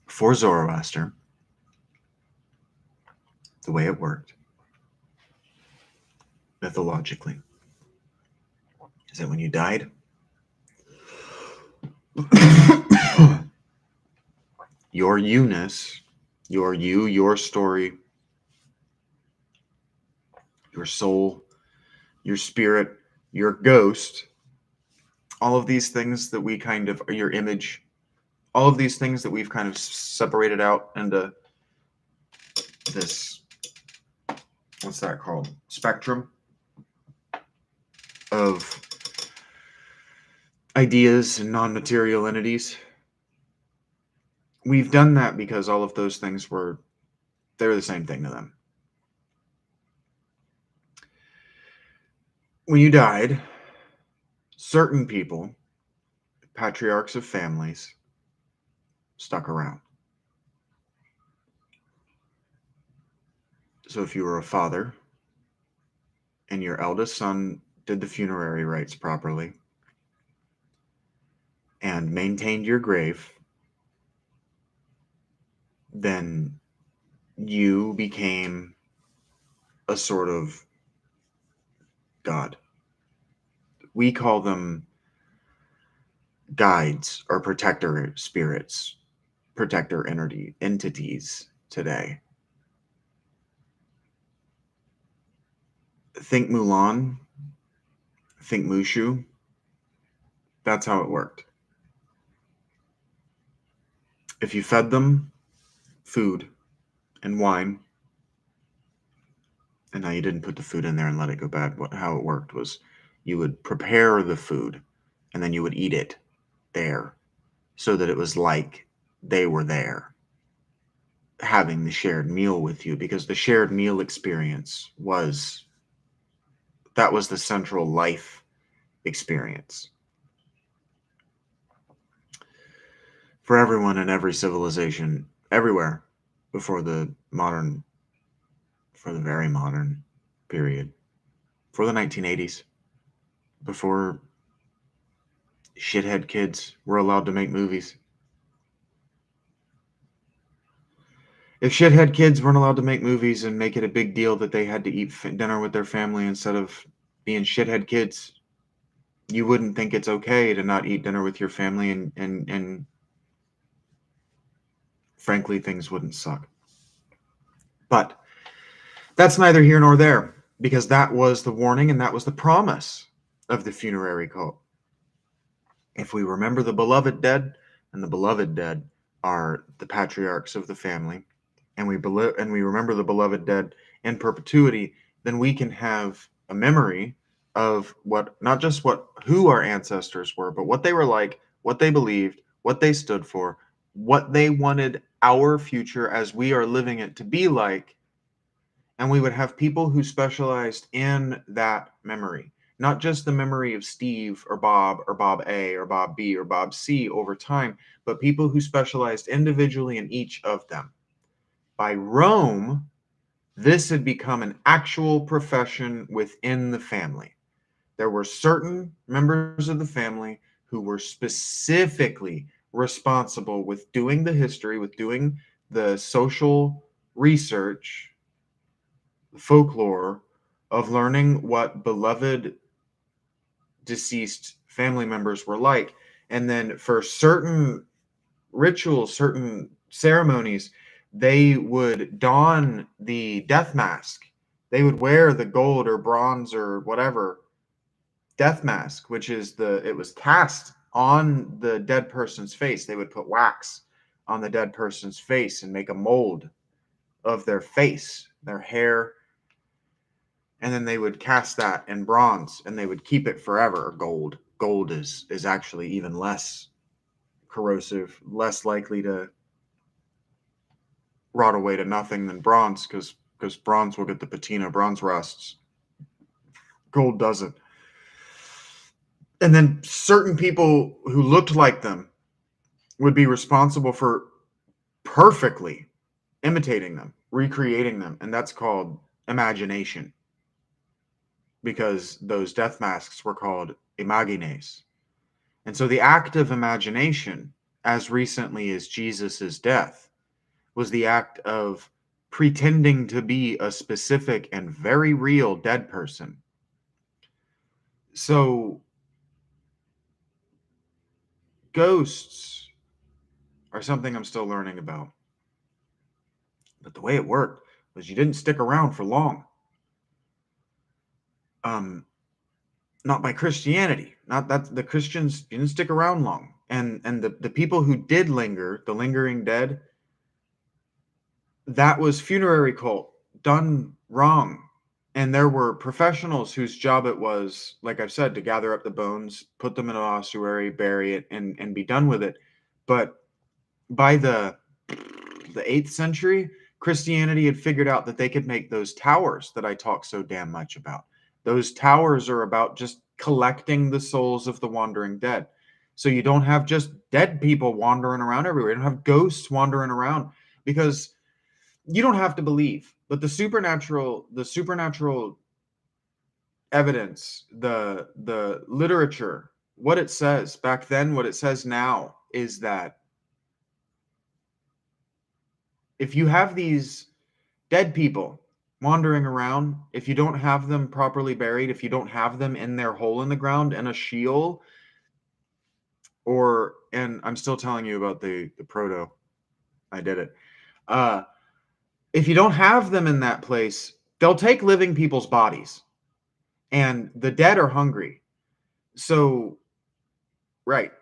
For Zoroaster, the way it worked, mythologically, is that when you died, your you-ness, your you, your story, your soul, your spirit, your ghost, all of these things that we kind of, or your image, all of these things that we've kind of separated out into this, what's that called? Spectrum of ideas and non-material entities. We've done that because all of those things they're the same thing to them. When you died, certain people, patriarchs of families, stuck around. So if you were a father and your eldest son did the funerary rites properly and maintained your grave, then you became a sort of god. We call them guides or protector spirits, protector entities today. Think Mulan, think Mushu. That's how it worked. If you fed them food and wine, and now you didn't put the food in there and let it go bad, how it worked was you would prepare the food and then you would eat it there so that it was like they were there having the shared meal with you, because the shared meal experience was the central life experience for everyone in every civilization everywhere before the very modern period, for the 1980s, before shithead kids were allowed to make movies. If shithead kids weren't allowed to make movies and make it a big deal that they had to eat dinner with their family instead of being shithead kids, you wouldn't think it's okay to not eat dinner with your family, and frankly, things wouldn't suck. But that's neither here nor there, because that was the warning and that was the promise of the funerary cult. If we remember the beloved dead, and the beloved dead are the patriarchs of the family, and we remember the beloved dead in perpetuity, then we can have a memory of what, not just who our ancestors were, but what they were like, what they believed, what they stood for, what they wanted our future as we are living it to be like. And we would have people who specialized in that memory, not just the memory of Steve or Bob A or Bob B or Bob C over time, but people who specialized individually in each of them. By Rome, this had become an actual profession within the family. There were certain members of the family who were specifically responsible with doing the history, with doing the social research, the folklore of learning what beloved deceased family members were like. And then for certain rituals, certain ceremonies, they would don the death mask. They would wear the gold or bronze or whatever death mask, which is it was cast on the dead person's face. They would put wax on the dead person's face and make a mold of their face, their hair, and then they would cast that in bronze and they would keep it forever. Gold is actually even less corrosive, less likely to rot away to nothing than bronze, because bronze will get the patina. Bronze rusts. Gold doesn't. And then certain people who looked like them would be responsible for perfectly imitating them, recreating them, and that's called imagination, because those death masks were called imagines. And so the act of imagination, as recently as Jesus's death, was the act of pretending to be a specific and very real dead person. So ghosts are something I'm still learning about. But the way it worked was you didn't stick around for long. Not by Christianity. Not that the Christians didn't stick around long. And the people who did linger, the lingering dead, that was funerary cult done wrong. And there were professionals whose job it was, like I've said, to gather up the bones, put them in an ossuary, bury it, and be done with it. But by the 8th century, Christianity had figured out that they could make those towers that I talk so damn much about. Those towers are about just collecting the souls of the wandering dead. So you don't have just dead people wandering around everywhere. You don't have ghosts wandering around, because you don't have to believe, but the supernatural evidence, the literature, what it says back then, what it says now, is that if you have these dead people wandering around, if you don't have them properly buried, if you don't have them in their hole in the ground in a Sheol, and I'm still telling you about the proto, I did it. If you don't have them in that place, they'll take living people's bodies, and the dead are hungry. So, right.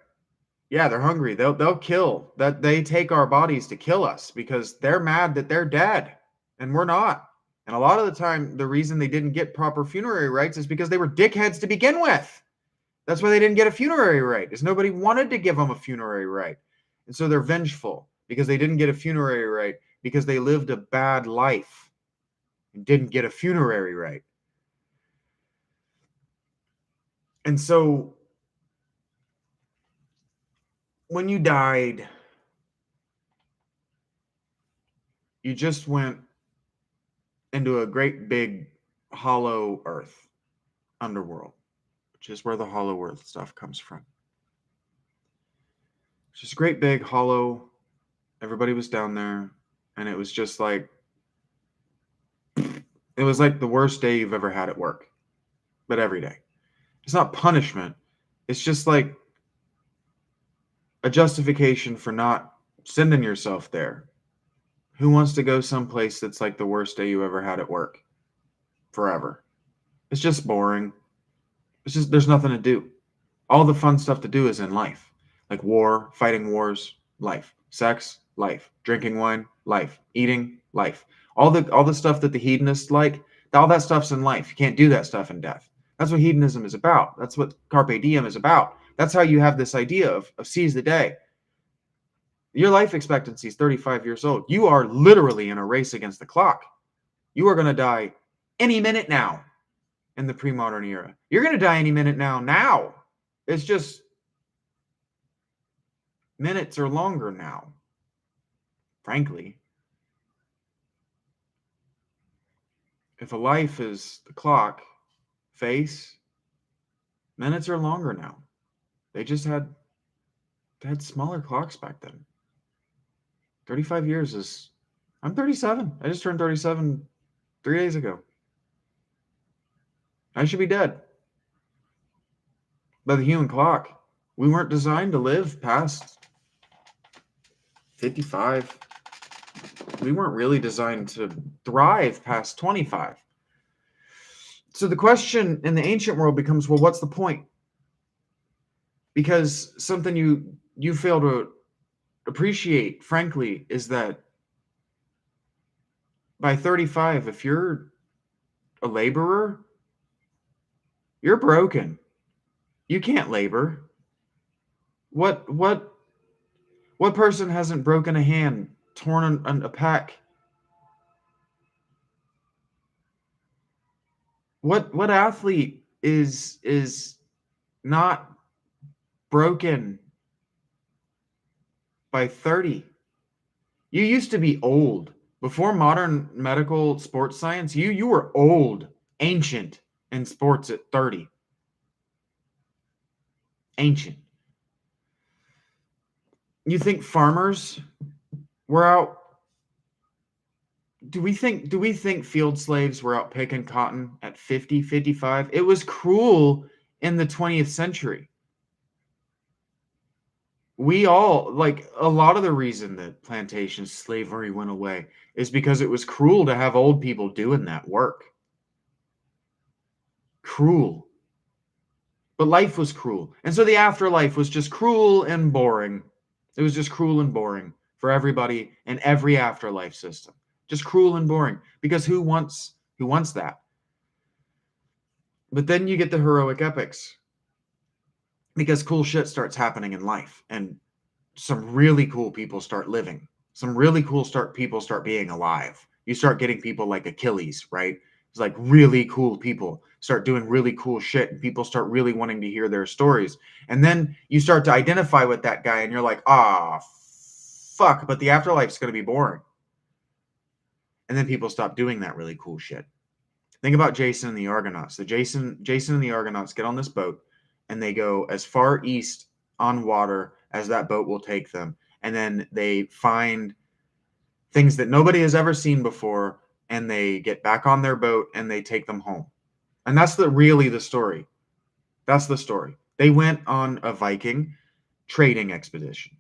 Yeah, they're hungry. They'll kill. That they take our bodies to kill us because they're mad that they're dead and we're not. And a lot of the time, the reason they didn't get proper funerary rites is because they were dickheads to begin with. That's why they didn't get a funerary rite, is nobody wanted to give them a funerary rite. And so they're vengeful because they didn't get a funerary rite, because they lived a bad life and didn't get a funerary rite. And so when you died, you just went into a great big hollow earth, underworld, which is where the hollow earth stuff comes from. It's just great big hollow. Everybody was down there, and it was just like, it was like the worst day you've ever had at work, but every day. It's not punishment. It's just like a justification for not sending yourself there. Who wants to go someplace that's like the worst day you ever had at work? Forever. It's just boring. It's just, there's nothing to do. All the fun stuff to do is in life. Like war, fighting wars, life. Sex, life. Drinking wine, life. Eating, life. All the stuff that the hedonists like, all that stuff's in life. You can't do that stuff in death. That's what hedonism is about. That's what carpe diem is about. That's how you have this idea of seize the day. Your life expectancy is 35 years old. You are literally in a race against the clock. You are going to die any minute now in the pre-modern era. You're going to die any minute now. It's just minutes or longer now, frankly. If a life is the clock face, minutes are longer now. They just had smaller clocks back then. 35 years is, I'm 37. I just turned 37 3 days ago. I should be dead by the human clock. We weren't designed to live past 55. We weren't really designed to thrive past 25. So the question in the ancient world becomes, well, what's the point? Because something you fail to appreciate, frankly, is that by 35, if you're a laborer, you're broken. You can't labor. What person hasn't broken a hand, torn a pec? What athlete is not broken by 30? You used to be old. Before modern medical sports science, you were old, ancient in sports at 30. Ancient. You think farmers were out? Do we think field slaves were out picking cotton at 50, 55? It was cruel in the 20th century. We all, like, a lot of the reason that plantation slavery went away is because it was cruel to have old people doing that work. Cruel. But life was cruel. And so the afterlife was just cruel and boring. It was just cruel and boring for everybody in every afterlife system. Just cruel and boring. Because who wants that? But then you get the heroic epics. Because cool shit starts happening in life. And some really cool people start living. Some really cool people start being alive. You start getting people like Achilles, right? It's like really cool people start doing really cool shit, and people start really wanting to hear their stories. And then you start to identify with that guy, and you're like, fuck, but the afterlife's going to be boring. And then people stop doing that really cool shit. Think about Jason and the Argonauts. Jason and the Argonauts get on this boat, and they go as far east on water as that boat will take them. And then they find things that nobody has ever seen before, and they get back on their boat and they take them home. And that's really the story. That's the story. They went on a Viking trading expedition.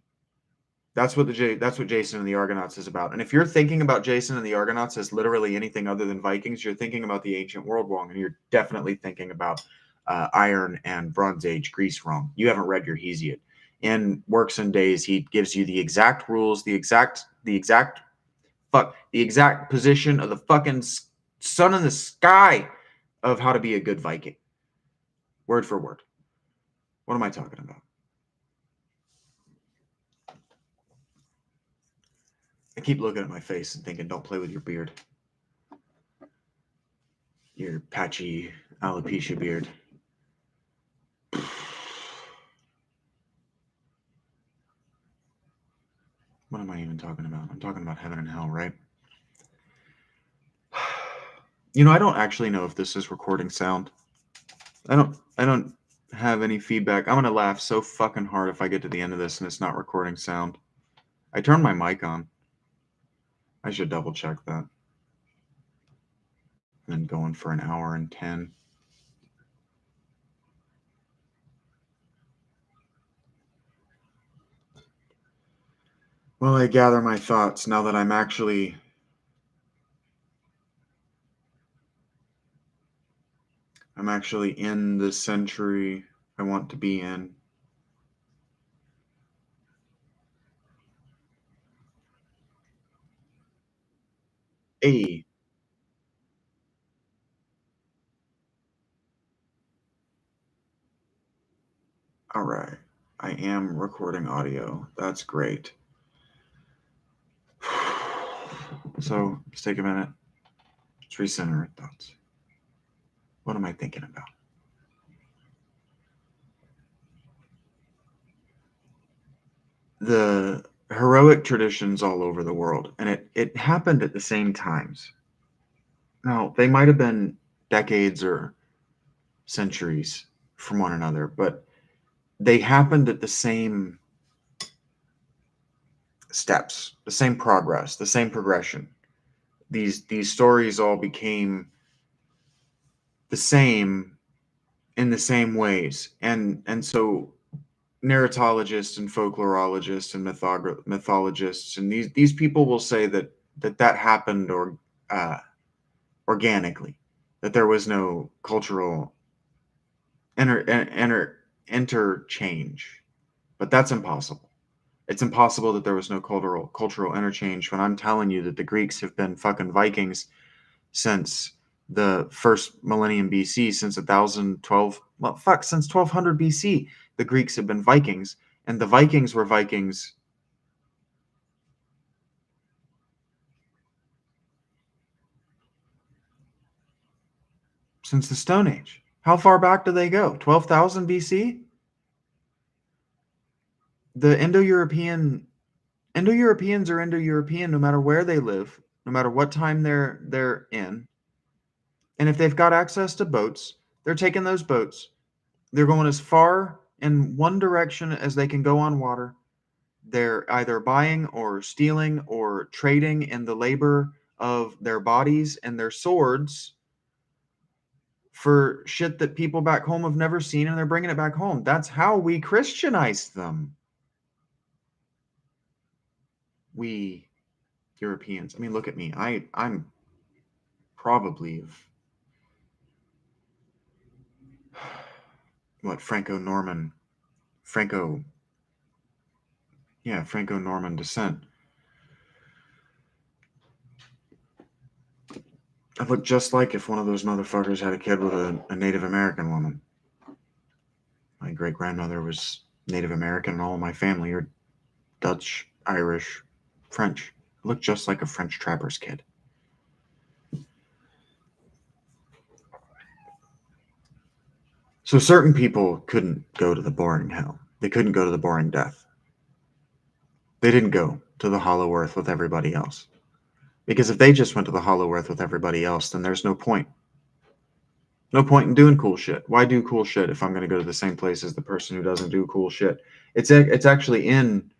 That's what Jason and the Argonauts is about. And if you're thinking about Jason and the Argonauts as literally anything other than Vikings, you're thinking about the ancient world wrong, and you're definitely thinking about Iron and Bronze Age Greece wrong. You haven't read your Hesiod. In Works and Days, he gives you the exact rules, the exact position of the fucking sun in the sky of how to be a good Viking. Word for word. What am I talking about? I keep looking at my face and thinking, don't play with your beard. Your patchy alopecia beard. What am I even talking about? I'm talking about heaven and hell, right? I don't actually know if this is recording sound. I don't have any feedback. I'm gonna laugh so fucking hard if I get to the end of this and it's not recording sound. I turned my mic on. I should double check that. Been going for an hour and 10. Well, I gather my thoughts now that I'm actually in the century I want to be in. A. All right. I am recording audio. That's great. So let's take a minute. Let's recenter our thoughts. What am I thinking about? The heroic traditions all over the world, and it happened at the same times. Now, they might have been decades or centuries from one another, but they happened at the same steps, the same progress, the same progression. These stories all became the same in the same ways, and so narratologists and folklorologists and mythologists and these people will say that happened uh, organically, that there was no cultural interchange, but that's impossible. It's impossible that there was no cultural interchange when I'm telling you that the Greeks have been fucking Vikings since the first millennium BC, since 1012, well, fuck, since 1200 BC, the Greeks have been Vikings, and the Vikings were Vikings since the Stone Age. How far back do they go? 12,000 BC? The Indo-Europeans are Indo-European no matter where they live, no matter what time they're in. And if they've got access to boats, they're taking those boats. They're going as far in one direction as they can go on water. They're either buying or stealing or trading in the labor of their bodies and their swords for shit that people back home have never seen, and they're bringing it back home. That's how we Christianized them. We Europeans. I mean, look at me. I'm probably of what Franco Franco-Norman descent. I look just like if one of those motherfuckers had a kid with a Native American woman. My great grandmother was Native American, and all of my family are Dutch, Irish, French. I look just like a French trapper's kid. So certain people couldn't go to the boring hell. They couldn't go to the boring death. They didn't go to the hollow earth with everybody else. Because if they just went to the hollow earth with everybody else, then there's no point. No point in doing cool shit. Why do cool shit if I'm going to go to the same place as the person who doesn't do cool shit? It's actually in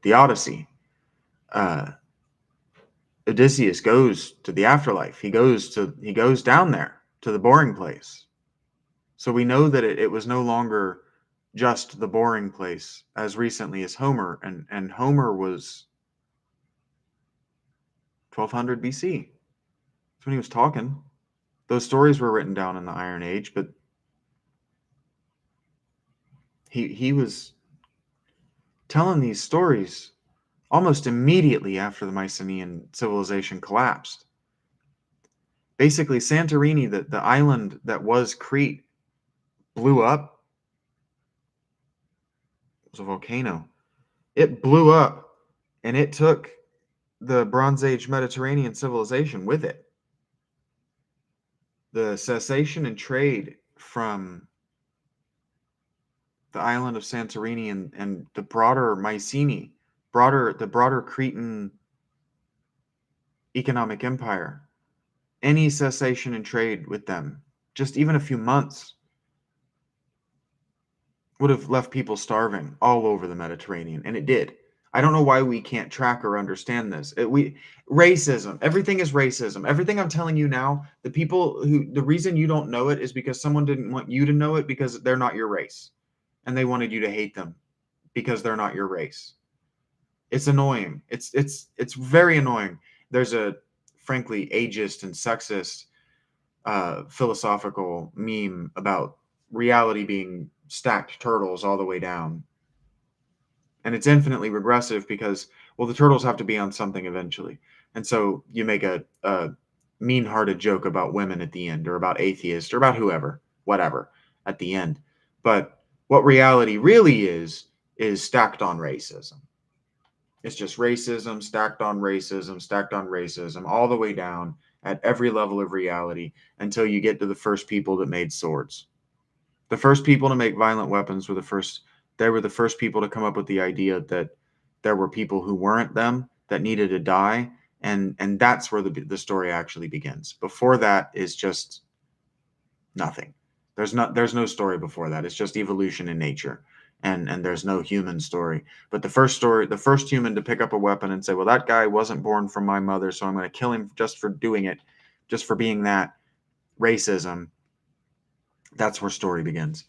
the Odyssey. Uh, Odysseus goes to the afterlife. He goes down there to the boring place. So we know that it was no longer just the boring place as recently as Homer, and Homer was 1200 BC. That's when he was talking. Those stories were written down in the Iron Age, but he was telling these stories almost immediately after the Mycenaean civilization collapsed. Basically, Santorini, the island that was Crete, blew up. It was a volcano. It blew up, and it took the Bronze Age Mediterranean civilization with it. The cessation in trade from the island of Santorini and the broader Mycenae, the broader Cretan economic empire. Any cessation in trade with them, just even a few months, would have left people starving all over the Mediterranean, and it did. I don't know why we can't track or understand this. Racism, everything is racism. Everything I'm telling you now, the reason you don't know it is because someone didn't want you to know it because they're not your race, and they wanted you to hate them because they're not your race. It's annoying. It's very annoying. There's a frankly ageist and sexist philosophical meme about reality being stacked turtles all the way down. And it's infinitely regressive because, well, the turtles have to be on something eventually. And so you make a mean-hearted joke about women at the end, or about atheists, or about whoever, whatever, at the end. But what reality really is stacked on racism. It's just racism, stacked on racism, stacked on racism, all the way down at every level of reality until you get to the first people that made swords. The first people to make violent weapons were they were the first people to come up with the idea that there were people who weren't them that needed to die, and that's where the story actually begins. Before that is just nothing. There's no story before that. It's just evolution in nature. And there's no human story. But the first human to pick up a weapon and say, well, that guy wasn't born from my mother, so I'm going to kill him just for doing it, just for being that, racism, that's where story begins.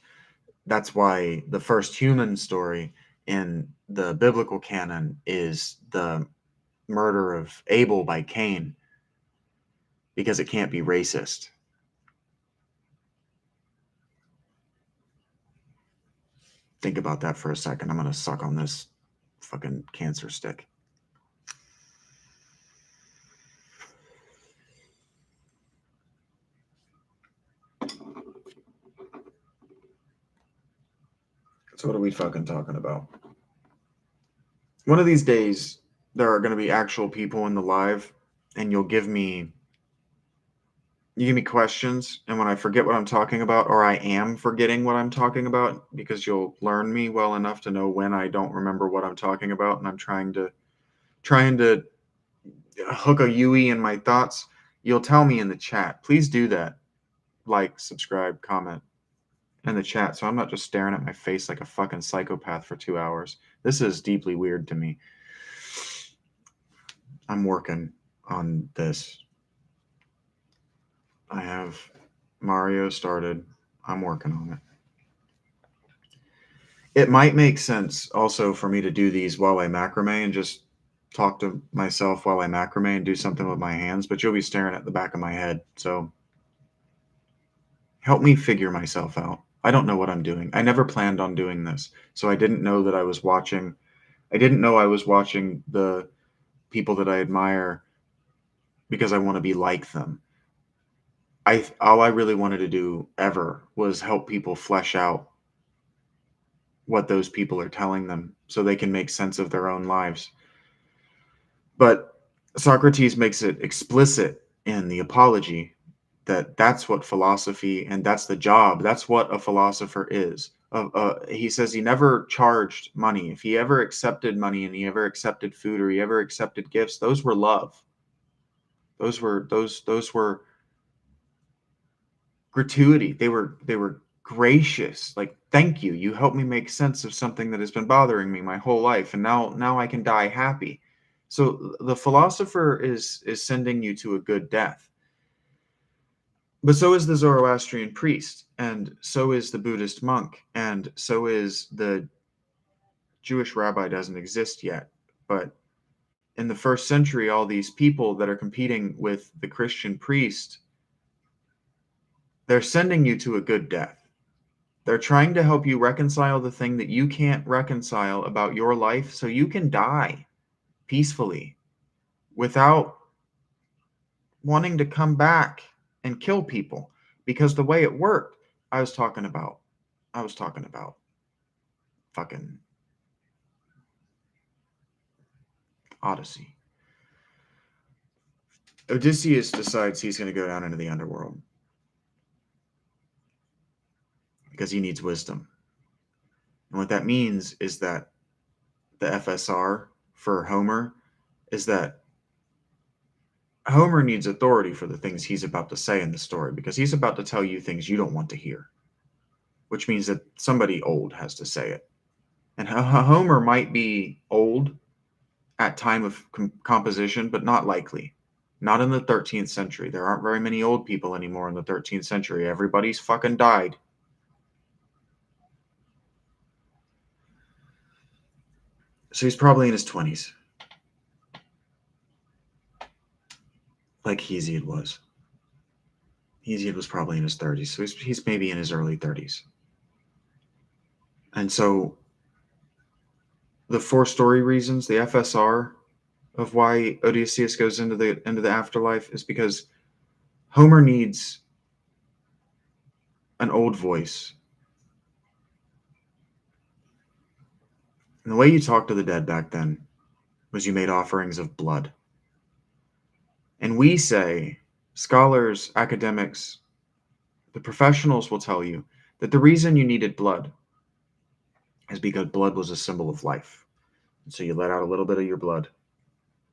That's why the first human story in the biblical canon is the murder of Abel by Cain, because it can't be racist. Think about that for a second. I'm going to suck on this fucking cancer stick. So what are we fucking talking about? One of these days, there are going to be actual people in the live, and you give me questions, and when I forget what I'm talking about, or I am forgetting what I'm talking about, because you'll learn me well enough to know when I don't remember what I'm talking about, and I'm trying to hook a Yui in my thoughts, you'll tell me in the chat. Please do that. Like, subscribe, comment in the chat, so I'm not just staring at my face like a fucking psychopath for 2 hours. This is deeply weird to me. I'm working on this. I have Mario started. I'm working on it. It might make sense also for me to do these while I macrame and just talk to myself while I macrame and do something with my hands, but you'll be staring at the back of my head. So help me figure myself out. I don't know what I'm doing. I never planned on doing this. So I didn't know that I was watching. I didn't know I was watching the people that I admire because I want to be like them. All I really wanted to do ever was help people flesh out what those people are telling them so they can make sense of their own lives. But Socrates makes it explicit in the Apology that that's what philosophy, and that's the job, that's what a philosopher is. He says he never charged money. If he ever accepted money and he ever accepted food or he ever accepted gifts, those were love. Those were gratuity. They were gracious. Like, thank you. You helped me make sense of something that has been bothering me my whole life, and now I can die happy. So the philosopher is sending you to a good death. But so is the Zoroastrian priest, and so is the Buddhist monk, and so is the Jewish rabbi. Doesn't exist yet, but in the first century, all these people that are competing with the Christian priest, they're sending you to a good death. They're trying to help you reconcile the thing that you can't reconcile about your life so you can die peacefully without wanting to come back and kill people. Because the way it worked, I was talking about fucking Odyssey. Odysseus decides he's going to go down into the underworld because he needs wisdom. And what that means is that the FSR for Homer is that Homer needs authority for the things he's about to say in the story, because he's about to tell you things you don't want to hear, which means that somebody old has to say it. And Homer might be old at time of composition, but not likely. Not in the 13th century. There aren't very many old people anymore in the 13th century. Everybody's fucking died. So he's probably in his 20s. Like Hesiod was. Hesiod was probably in his 30s. So he's maybe in his early 30s. And so the 4-story reasons, the FSR of why Odysseus goes into the afterlife is because Homer needs an old voice. And the way you talked to the dead back then was you made offerings of blood. And we say, scholars, academics, the professionals will tell you that the reason you needed blood is because blood was a symbol of life. And so you let out a little bit of your blood,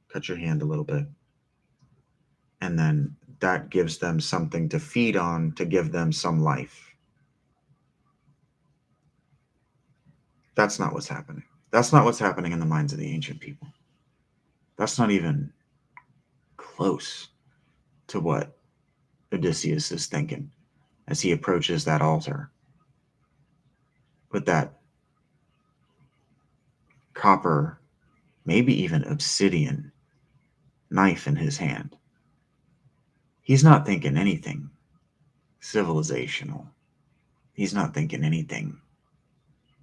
cut your hand a little bit, and then that gives them something to feed on to give them some life. That's not what's happening. That's not what's happening in the minds of the ancient people. That's not even close to what Odysseus is thinking as he approaches that altar with that copper, maybe even obsidian knife in his hand. He's not thinking anything civilizational. He's not thinking anything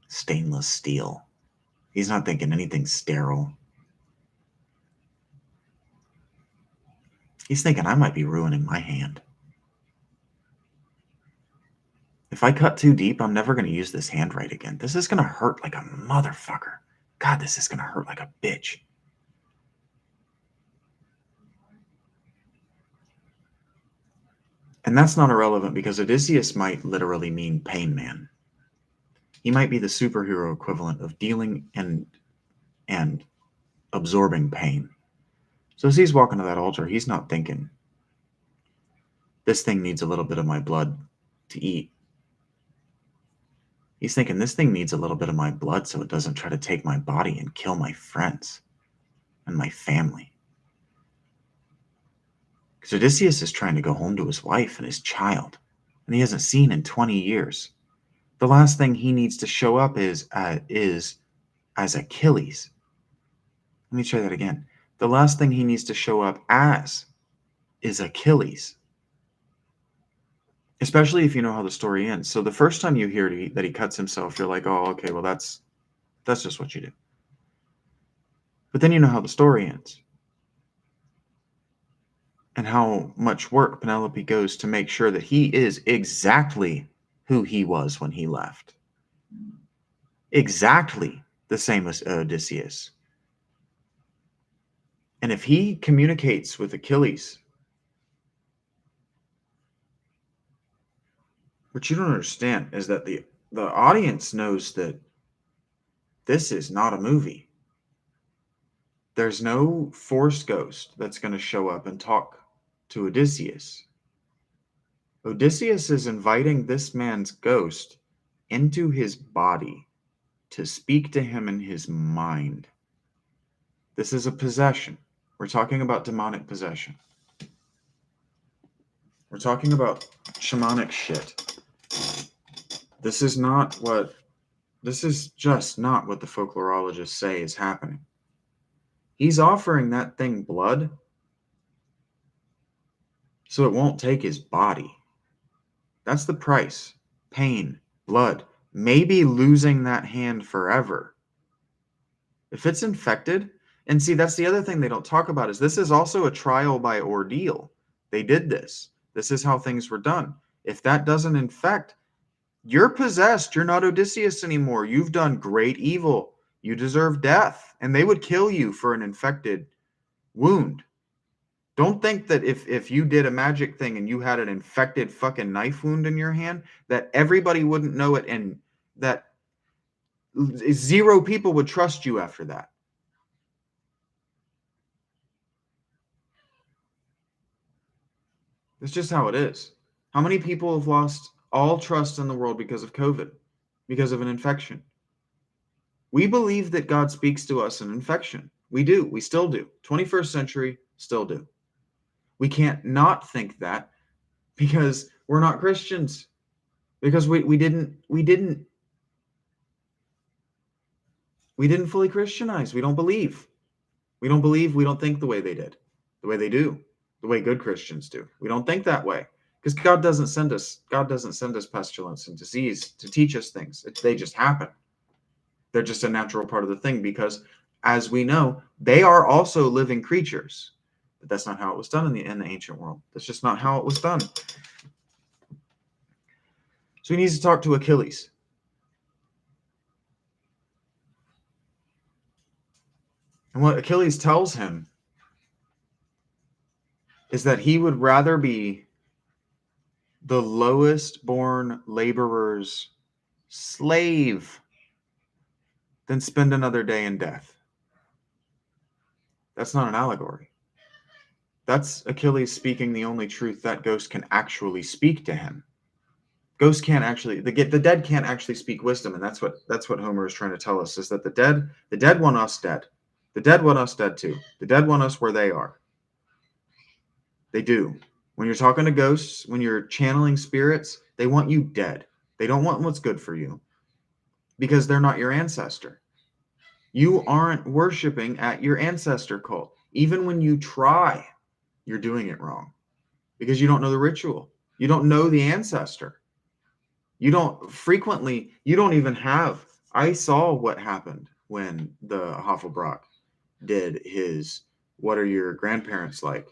stainless steel. He's not thinking anything sterile. He's thinking, I might be ruining my hand. If I cut too deep, I'm never going to use this hand right again. This is going to hurt like a motherfucker. God, this is going to hurt like a bitch. And that's not irrelevant because Odysseus might literally mean pain man. He might be the superhero equivalent of dealing and absorbing pain. So as he's walking to that altar, he's not thinking, this thing needs a little bit of my blood to eat. He's thinking, this thing needs a little bit of my blood so it doesn't try to take my body and kill my friends and my family. Because Odysseus is trying to go home to his wife and his child, and he hasn't seen in 20 years. The last thing he needs to show up is as Achilles. Let me try that again. The last thing he needs to show up as is Achilles. Especially if you know how the story ends. So the first time you hear that he cuts himself, you're like, oh, okay, well, that's just what you do. But then you know how the story ends. And how much work Penelope goes to make sure that he is exactly who he was when he left. Exactly the same as Odysseus. And if he communicates with Achilles, what you don't understand is that the audience knows that this is not a movie. There's no Force ghost that's going to show up and talk to Odysseus. Odysseus is inviting this man's ghost into his body to speak to him in his mind. This is a possession. We're talking about demonic possession. We're talking about shamanic shit. This is just not what the folklorologists say is happening. He's offering that thing blood so it won't take his body. That's the price. Pain, blood, maybe losing that hand forever. If it's infected, and see, that's the other thing they don't talk about, is this is also a trial by ordeal. They did this. This is how things were done. If that doesn't infect, you're possessed. You're not Odysseus anymore. You've done great evil. You deserve death. And they would kill you for an infected wound. Don't think that if you did a magic thing and you had an infected fucking knife wound in your hand, that everybody wouldn't know it and that 0 people would trust you after that. That's just how it is. How many people have lost all trust in the world because of COVID, because of an infection? We believe that God speaks to us in infection. We do. We still do. 21st century, still do. We can't not think that because we're not Christians. Because we didn't fully Christianize. We don't believe. We don't believe. We don't think the way they did, the way they do, the way good Christians do. We don't think that way because God doesn't send us. God doesn't send us pestilence and disease to teach us things. They just happen. They're just a natural part of the thing because, as we know, they are also living creatures. But that's not how it was done in the ancient world. That's just not how it was done. So he needs to talk to Achilles. And what Achilles tells him is that he would rather be the lowest born laborer's slave than spend another day in death. That's not an allegory. That's Achilles speaking the only truth that ghost can actually speak to him. Ghosts can't actually, the dead can't actually speak wisdom, and that's what Homer is trying to tell us, is that the dead want us dead. The dead want us dead too. The dead want us where they are. They do. When you're talking to ghosts, when you're channeling spirits, they want you dead. They don't want what's good for you because they're not your ancestor. You aren't worshiping at your ancestor cult. Even when you try, you're doing it wrong because you don't know the ritual. You don't know the ancestor. You don't even have. I saw what happened when the Hoffelbrock did his, what are your grandparents like?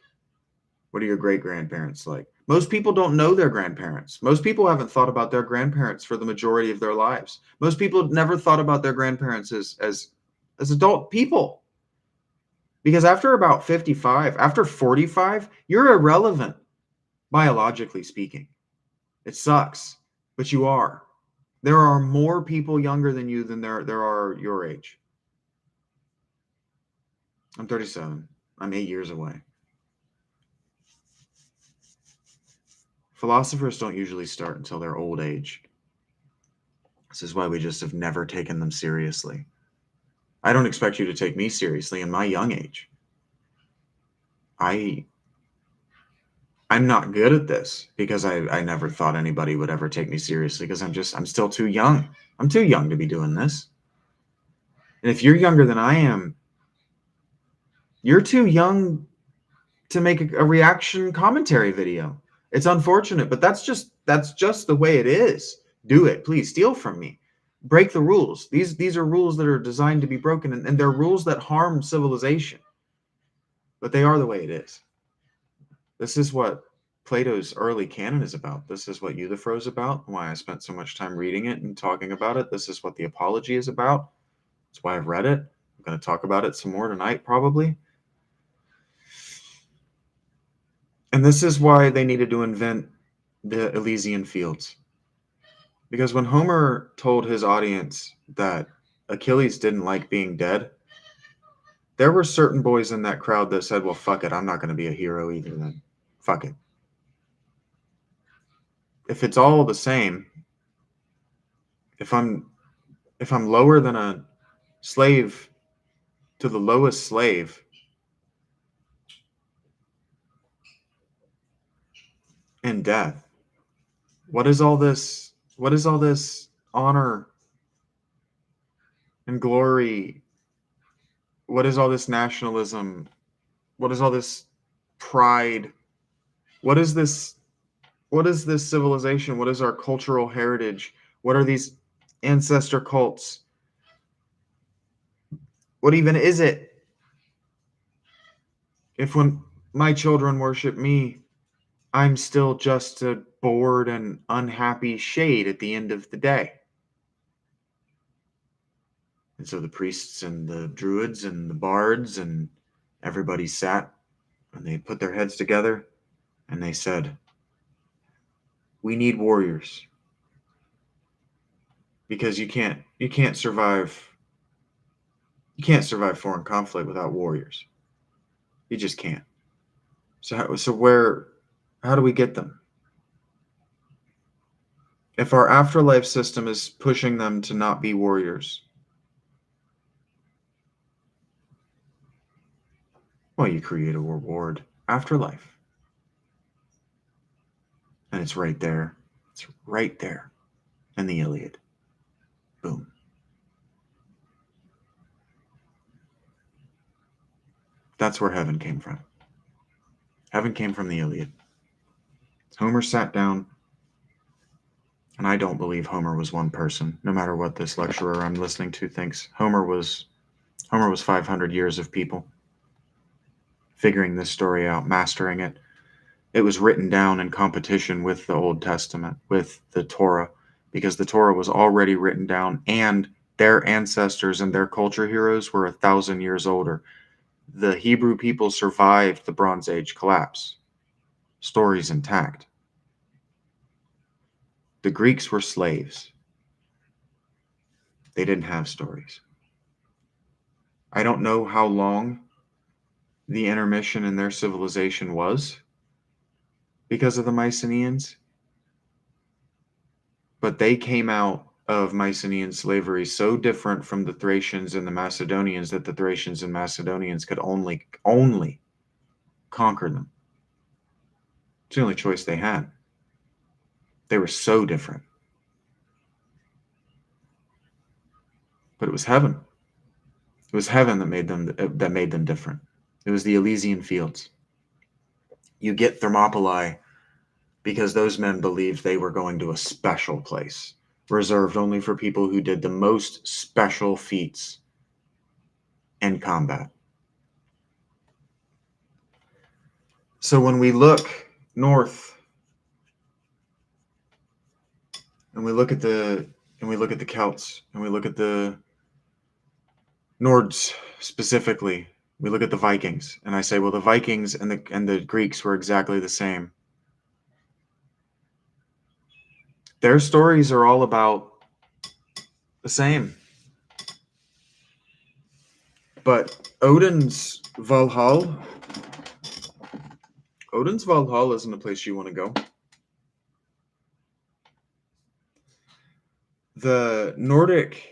What are your great-grandparents like? Most people don't know their grandparents. Most people haven't thought about their grandparents for the majority of their lives. Most people never thought about their grandparents as adult people. Because after about 55, after 45, you're irrelevant, biologically speaking. It sucks, but you are. There are more people younger than you than there are your age. I'm 37. I'm 8 years away. Philosophers don't usually start until their old age. This is why we just have never taken them seriously. I don't expect you to take me seriously in my young age. I'm not good at this because I never thought anybody would ever take me seriously because I'm still too young. I'm too young to be doing this. And if you're younger than I am, you're too young to make a reaction commentary video. It's unfortunate, but that's just the way it is. Do it, please. Steal from me. Break the rules. These are rules that are designed to be broken, and they're rules that harm civilization. But they are the way it is. This is what Plato's early canon is about. This is what Euthyphro is about, why I spent so much time reading it and talking about it. This is what the Apology is about. That's why I've read it. I'm going to talk about it some more tonight, probably. And this is why they needed to invent the Elysian Fields. Because when Homer told his audience that Achilles didn't like being dead, there were certain boys in that crowd that said, well, fuck it, I'm not going to be a hero either then. Fuck it. If it's all the same, if I'm lower than a slave to the lowest slave, in death, what is all this honor and glory? What is all this nationalism? What is all this pride? What is this civilization? What is our cultural heritage? What are these ancestor cults? What even is it? If when my children worship me, I'm still just a bored and unhappy shade at the end of the day. And so the priests and the druids and the bards and everybody sat and they put their heads together and they said, we need warriors. Because you can't survive foreign conflict without warriors. You just can't. So where How do we get them? If our afterlife system is pushing them to not be warriors, well, you create a reward afterlife. And it's right there. It's right there in the Iliad. Boom. That's where heaven came from. Heaven came from the Iliad. Homer sat down, and I don't believe Homer was one person, no matter what this lecturer I'm listening to thinks. Homer was 500 years of people figuring this story out, mastering it. It was written down in competition with the Old Testament, with the Torah, because the Torah was already written down, and their ancestors and their culture heroes were 1,000 years older. The Hebrew people survived the Bronze Age collapse. Stories intact. The Greeks were slaves. They didn't have stories. I don't know how long the intermission in their civilization was because of the Mycenaeans, but they came out of Mycenaean slavery so different from the Thracians and the Macedonians that the Thracians and Macedonians could only conquer them. It's the only choice they had. They were so different. But it was heaven. It was heaven that made them different. It was the Elysian fields. You get Thermopylae because those men believed they were going to a special place, reserved only for people who did the most special feats in combat. So when we look north and we look at the Celts and we look at the Nords specifically, we look at the Vikings, and I say, well, the Vikings and the Greeks were exactly the same. Their stories are all about the same. But Odin's Valhalla isn't a place you want to go. The Nordic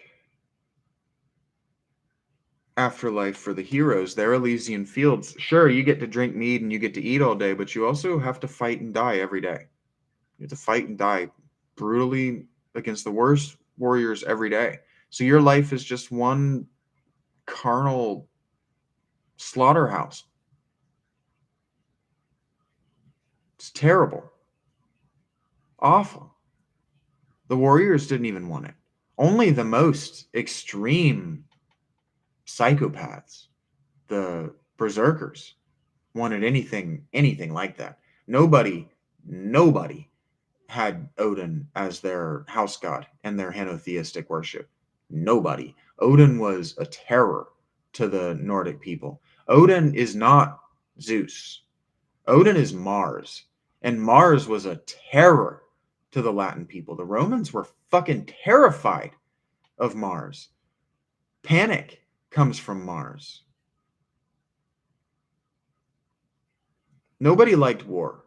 afterlife for the heroes, their Elysian fields, sure, you get to drink mead and you get to eat all day, but you also have to fight and die every day. You have to fight and die brutally against the worst warriors every day. So your life is just one carnal slaughterhouse. It's terrible. Awful. The warriors didn't even want it. Only the most extreme psychopaths, the berserkers, wanted anything like that. Nobody had Odin as their house god and their henotheistic worship. Nobody. Odin was a terror to the Nordic people. Odin is not Zeus. Odin is Mars. And Mars was a terror to the Latin people. The Romans were fucking terrified of Mars. Panic comes from Mars. Nobody liked war.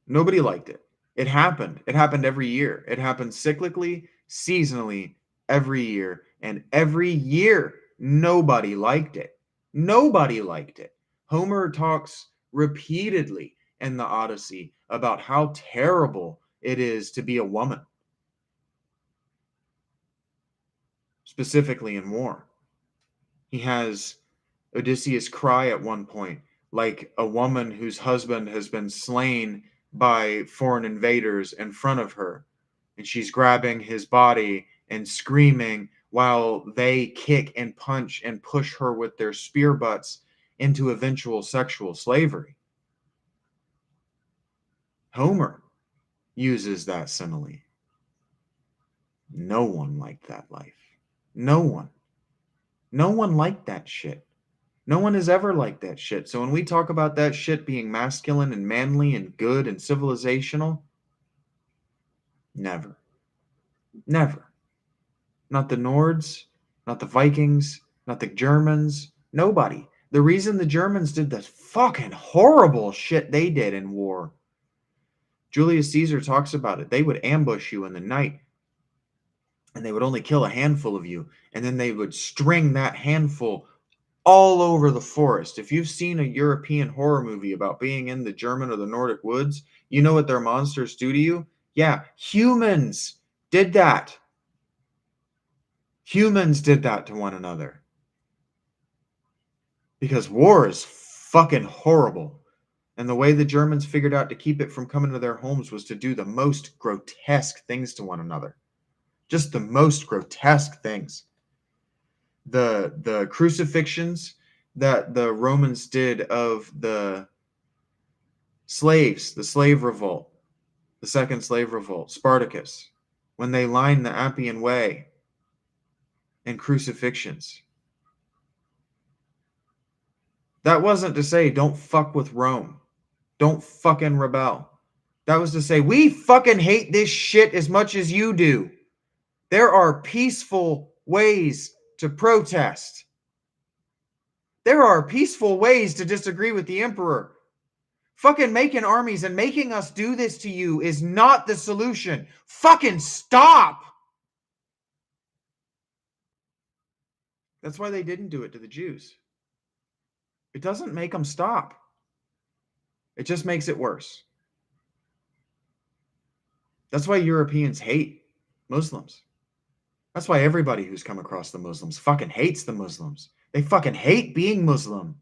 Nobody liked it. It happened. It happened every year. It happened cyclically, seasonally, every year. And every year, nobody liked it. Nobody liked it. Homer talks repeatedly in the Odyssey about how terrible it is to be a woman, specifically in war. He has Odysseus cry at one point like a woman whose husband has been slain by foreign invaders in front of her, and she's grabbing his body and screaming while they kick and punch and push her with their spear butts into eventual sexual slavery. Homer uses that simile. No one liked that life. No one. No one liked that shit. No one has ever liked that shit. So when we talk about that shit being masculine and manly and good and civilizational, never. Never. Not the Nords, not the Vikings, not the Germans, nobody. The reason the Germans did the fucking horrible shit they did in war Julius Caesar talks about it. They would ambush you in the night, and they would only kill a handful of you, and then they would string that handful all over the forest. If you've seen a European horror movie about being in the German or the Nordic woods, you know what their monsters do to you? Yeah, humans did that. Humans did that to one another. Because war is fucking horrible. And the way the Germans figured out to keep it from coming to their homes was to do the most grotesque things to one another. Just the most grotesque things. The crucifixions that the Romans did of the slaves, the slave revolt, the second slave revolt, Spartacus, when they lined the Appian Way in crucifixions. That wasn't to say don't fuck with Rome. Don't fucking rebel. That was to say we fucking hate this shit as much as you do. There are peaceful ways to protest. There are peaceful ways to disagree with the emperor. Fucking making armies and making us do this to you is not the solution. Fucking stop. That's why they didn't do it to the Jews. It doesn't make them stop. It just makes it worse. That's why Europeans hate Muslims. That's why everybody who's come across the Muslims fucking hates the Muslims. They fucking hate being Muslim.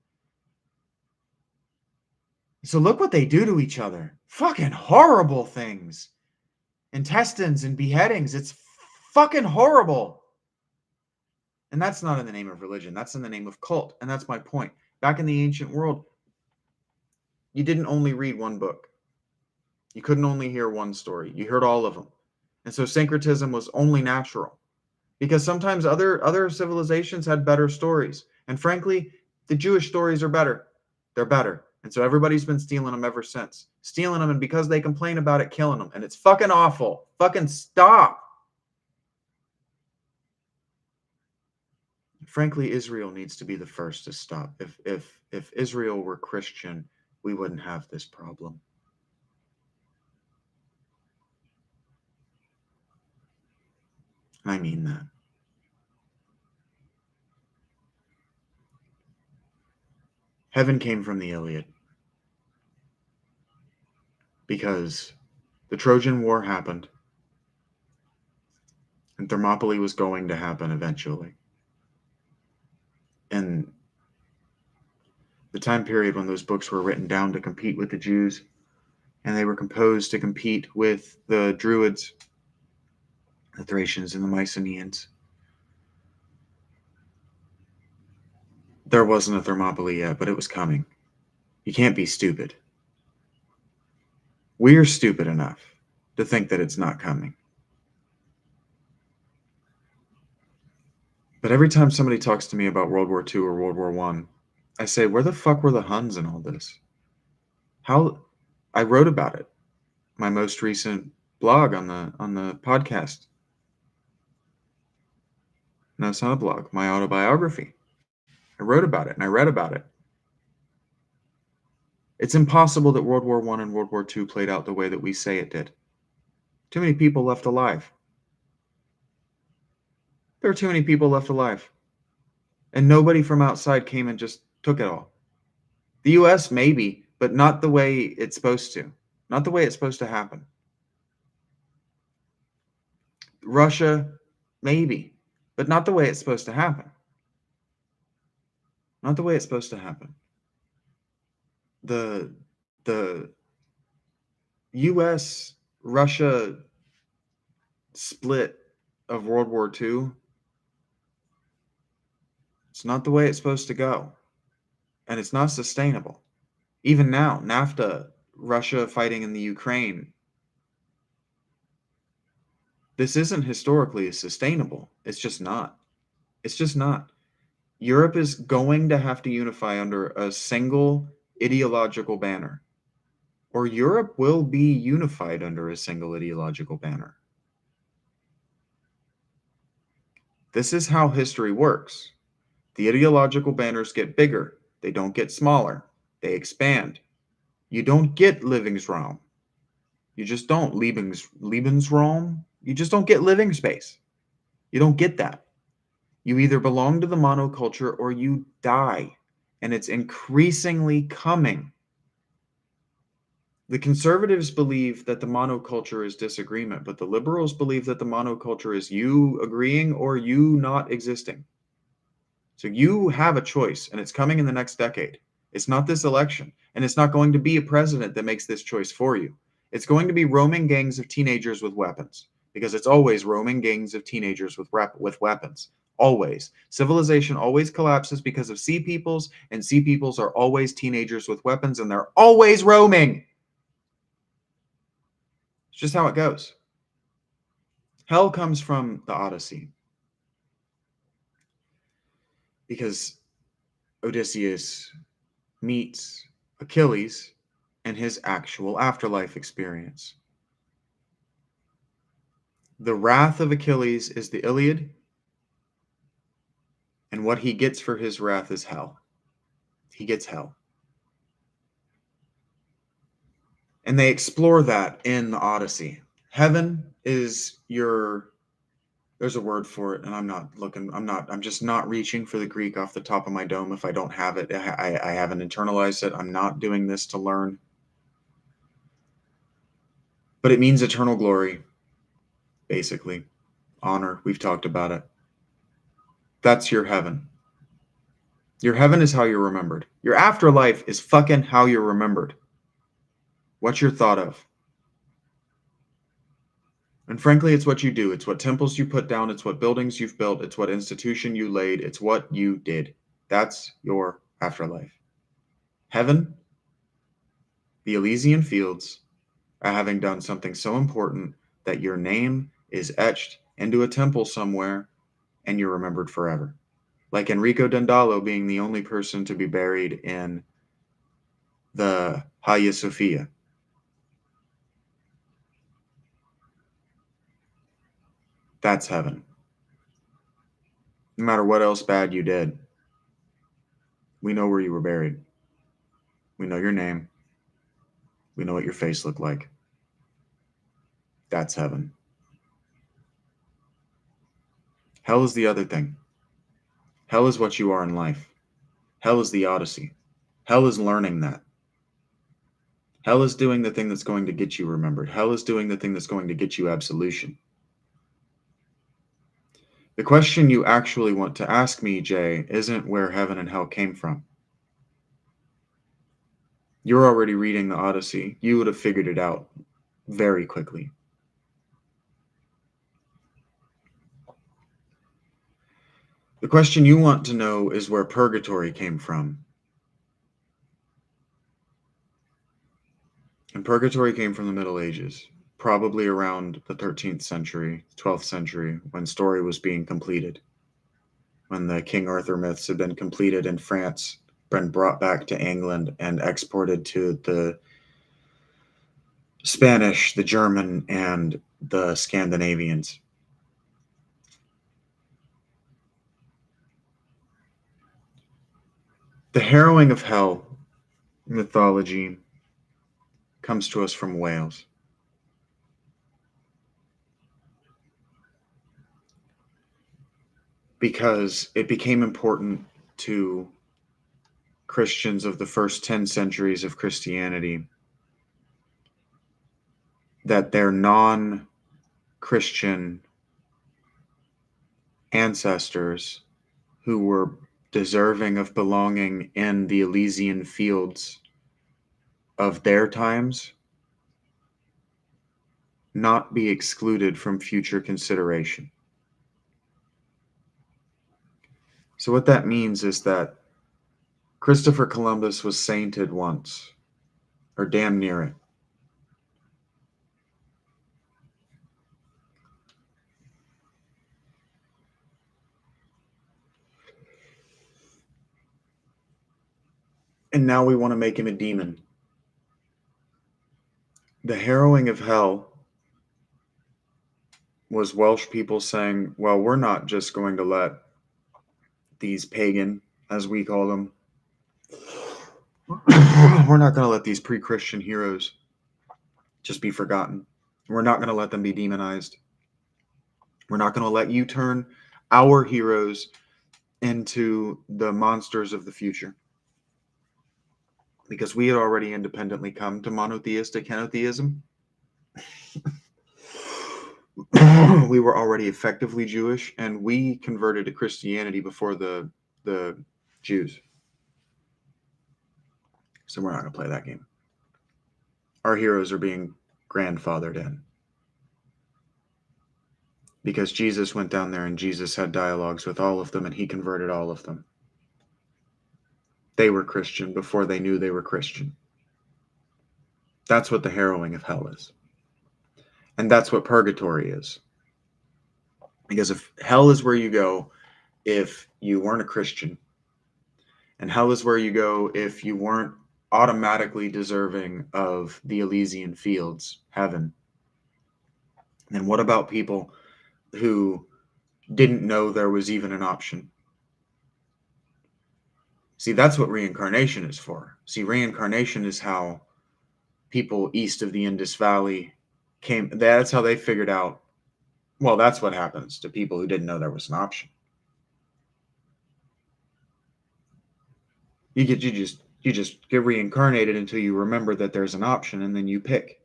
So look what they do to each other. Fucking horrible things. Intestines and beheadings. It's fucking horrible. And that's not in the name of religion. That's in the name of cult. And that's my point. Back in the ancient world, you didn't only read one book. You couldn't only hear one story. You heard all of them. And so syncretism was only natural. Because sometimes other civilizations had better stories. And frankly, the Jewish stories are better. They're better. And so everybody's been stealing them ever since. Stealing them, and because they complain about it, killing them. And it's fucking awful. Fucking stop. Frankly, Israel needs to be the first to stop. If Israel were Christian, we wouldn't have this problem. I mean that. Heaven came from the Iliad because the Trojan War happened and Thermopylae was going to happen eventually. And the time period when those books were written down to compete with the Jews, and they were composed to compete with the Druids, the Thracians, and the Mycenaeans. There wasn't a Thermopylae yet, but it was coming. You can't be stupid. We're stupid enough to think that it's not coming. But every time somebody talks to me about World War II or World War I, I say, where the fuck were the Huns in all this? How? I wrote about it. My most recent blog on the podcast. No, it's not a blog. My autobiography. I wrote about it and I read about it. It's impossible that World War I and World War II played out the way that we say it did. Too many people left alive. There were too many people left alive. And nobody from outside came and just took it all. The US, maybe, but not the way it's supposed to. Not the way it's supposed to happen. Russia, maybe, but not the way it's supposed to happen. Not the way it's supposed to happen. The US-Russia split of World War II, it's not the way it's supposed to go. And it's not sustainable. Even now, NAFTA, Russia fighting in the Ukraine, this isn't historically sustainable. It's just not. It's just not. Europe is going to have to unify under a single ideological banner, or Europe will be unified under a single ideological banner. This is how history works. The ideological banners get bigger. They don't get smaller. They expand. You don't get Living's realm. You just don't. Lebensraum. You just don't get living space. You don't get that. You either belong to the monoculture or you die. And it's increasingly coming. The conservatives believe that the monoculture is disagreement, but the liberals believe that the monoculture is you agreeing or you not existing. So you have a choice, and it's coming in the next decade. It's not this election, and it's not going to be a president that makes this choice for you. It's going to be roaming gangs of teenagers with weapons, because it's always roaming gangs of teenagers with weapons. Always. Civilization always collapses because of sea peoples, and sea peoples are always teenagers with weapons, and they're always roaming. It's just how it goes. Hell comes from the Odyssey, because Odysseus meets Achilles and his actual afterlife experience. The wrath of Achilles is the Iliad, and what he gets for his wrath is hell. He gets hell. And they explore that in the Odyssey. Heaven is there's a word for it, and I'm just not reaching for the Greek off the top of my dome if I don't have it. I haven't internalized it. I'm not doing this to learn. But it means eternal glory, basically. Honor, we've talked about it. That's your heaven. Your heaven is how you're remembered. Your afterlife is fucking how you're remembered. What you're thought of. And frankly, it's what you do. It's what temples you put down. It's what buildings you've built. It's what institution you laid. It's what you did. That's your afterlife. Heaven, the Elysian fields, are having done something so important that your name is etched into a temple somewhere and you're remembered forever. Like Enrico Dandalo being the only person to be buried in the Hagia Sophia. That's heaven. No matter what else bad you did, we know where you were buried. We know your name. We know what your face looked like. That's heaven. Hell is the other thing. Hell is what you are in life. Hell is the Odyssey. Hell is learning that. Hell is doing the thing that's going to get you remembered. Hell is doing the thing that's going to get you absolution. The question you actually want to ask me, Jay, isn't where heaven and hell came from. You're already reading the Odyssey. You would have figured it out very quickly. The question you want to know is where purgatory came from. And purgatory came from the Middle Ages, probably around the 13th century, 12th century, when story was being completed. When the King Arthur myths had been completed in France, been brought back to England and exported to the Spanish, the German, and the Scandinavians. The harrowing of hell mythology comes to us from Wales. Because it became important to Christians of the first 10 centuries of Christianity that their non-Christian ancestors who were deserving of belonging in the Elysian fields of their times not be excluded from future consideration. So what that means is that Christopher Columbus was sainted once, or damn near it. And now we want to make him a demon. The harrowing of hell was Welsh people saying, well, we're not just going to let these pagan, as we call them, we're not going to let these pre-Christian heroes just be forgotten. We're not going to let them be demonized. We're not going to let you turn our heroes into the monsters of the future. Because we had already independently come to monotheistic henotheism. We were already effectively Jewish, and we converted to Christianity before the Jews. So we're not going to play that game. Our heroes are being grandfathered in. Because Jesus went down there and Jesus had dialogues with all of them and he converted all of them. They were Christian before they knew they were Christian. That's what the harrowing of hell is. And that's what purgatory is. Because if hell is where you go if you weren't a Christian, and hell is where you go if you weren't automatically deserving of the Elysian fields, heaven, then what about people who didn't know there was even an option? See, that's what reincarnation is for. See, reincarnation is how people east of the Indus Valley came. That's how they figured out, well, that's what happens to people who didn't know there was an option. You just get reincarnated until you remember that there's an option, and then you pick.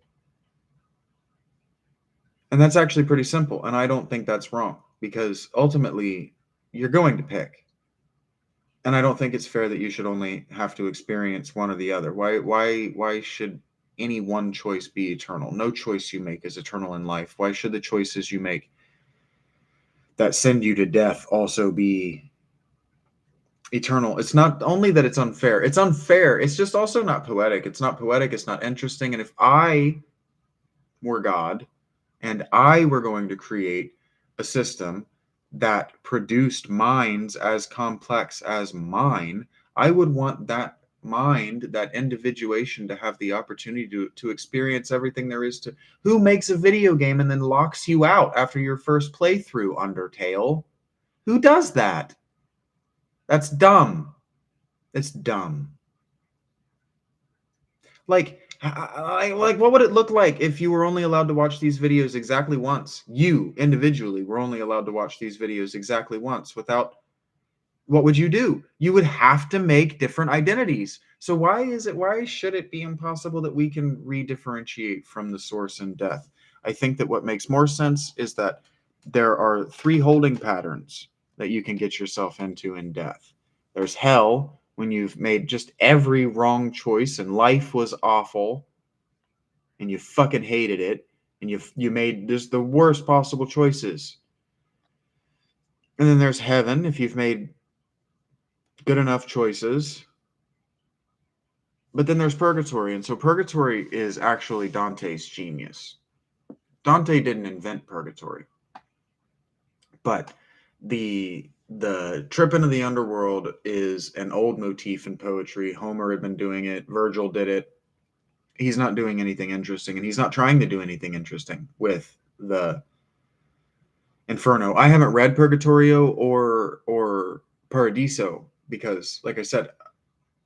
And that's actually pretty simple, and I don't think that's wrong, because ultimately you're going to pick. And I don't think it's fair that you should only have to experience one or the other. Why should any one choice be eternal? No choice you make is eternal in life. Why should the choices you make that send you to death also be eternal? It's not only that it's unfair. It's unfair. It's just also not poetic. It's not poetic. It's not interesting. And if I were God and I were going to create a system that produced minds as complex as mine, I would want that mind, that individuation, to have the opportunity to experience everything there is to. Who makes a video game and then locks you out after your first playthrough, Undertale? Who does that? That's dumb. It's dumb. Like what would it look like if you were only allowed to watch these videos exactly once? You individually were only allowed to watch these videos exactly once. Without, what would you do? You would have to make different identities. So why should it be impossible that we can redifferentiate from the source in death? I think that what makes more sense is that there are 3 holding patterns that you can get yourself into in death. There's hell, when you've made just every wrong choice and life was awful and you fucking hated it and you made just the worst possible choices. And then there's heaven, if you've made good enough choices. But then there's purgatory, and so purgatory is actually Dante's genius. Dante didn't invent purgatory, but the trip into the underworld is an old motif in poetry. Homer had been doing it. Virgil did it. He's not doing anything interesting, and he's not trying to do anything interesting with the Inferno. I haven't read Purgatorio or Paradiso because, like I said,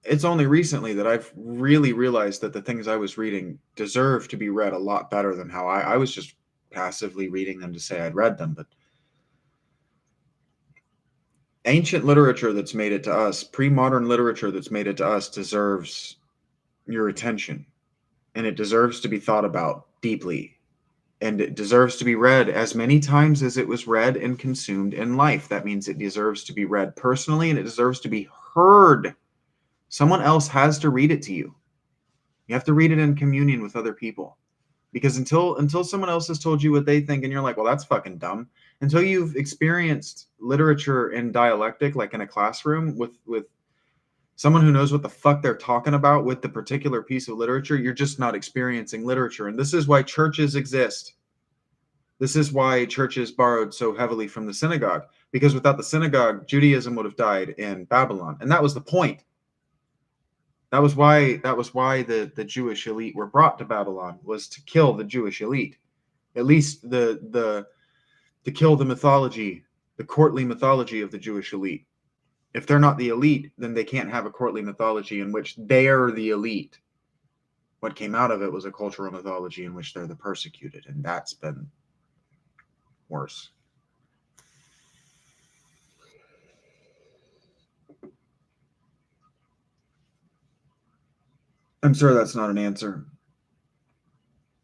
it's only recently that I've really realized that the things I was reading deserve to be read a lot better than how I was just passively reading them to say I'd read them. But ancient literature that's made it to us, pre-modern literature that's made it to us, deserves your attention. And it deserves to be thought about deeply. And it deserves to be read as many times as it was read and consumed in life. That means it deserves to be read personally, and it deserves to be heard. Someone else has to read it to you. You have to read it in communion with other people. Because until someone else has told you what they think and you're like, well, that's fucking dumb. Until you've experienced literature in dialectic, like in a classroom with someone who knows what the fuck they're talking about with the particular piece of literature, you're just not experiencing literature. And this is why churches exist. This is why churches borrowed so heavily from the synagogue. Because without the synagogue, Judaism would have died in Babylon. And that was the point. That was why the Jewish elite were brought to Babylon, was to kill the Jewish elite. At least to kill the mythology, the courtly mythology of the Jewish elite. If they're not the elite, then they can't have a courtly mythology in which they're the elite. What came out of it was a cultural mythology in which they're the persecuted, and that's been worse. I'm sorry that's not an answer.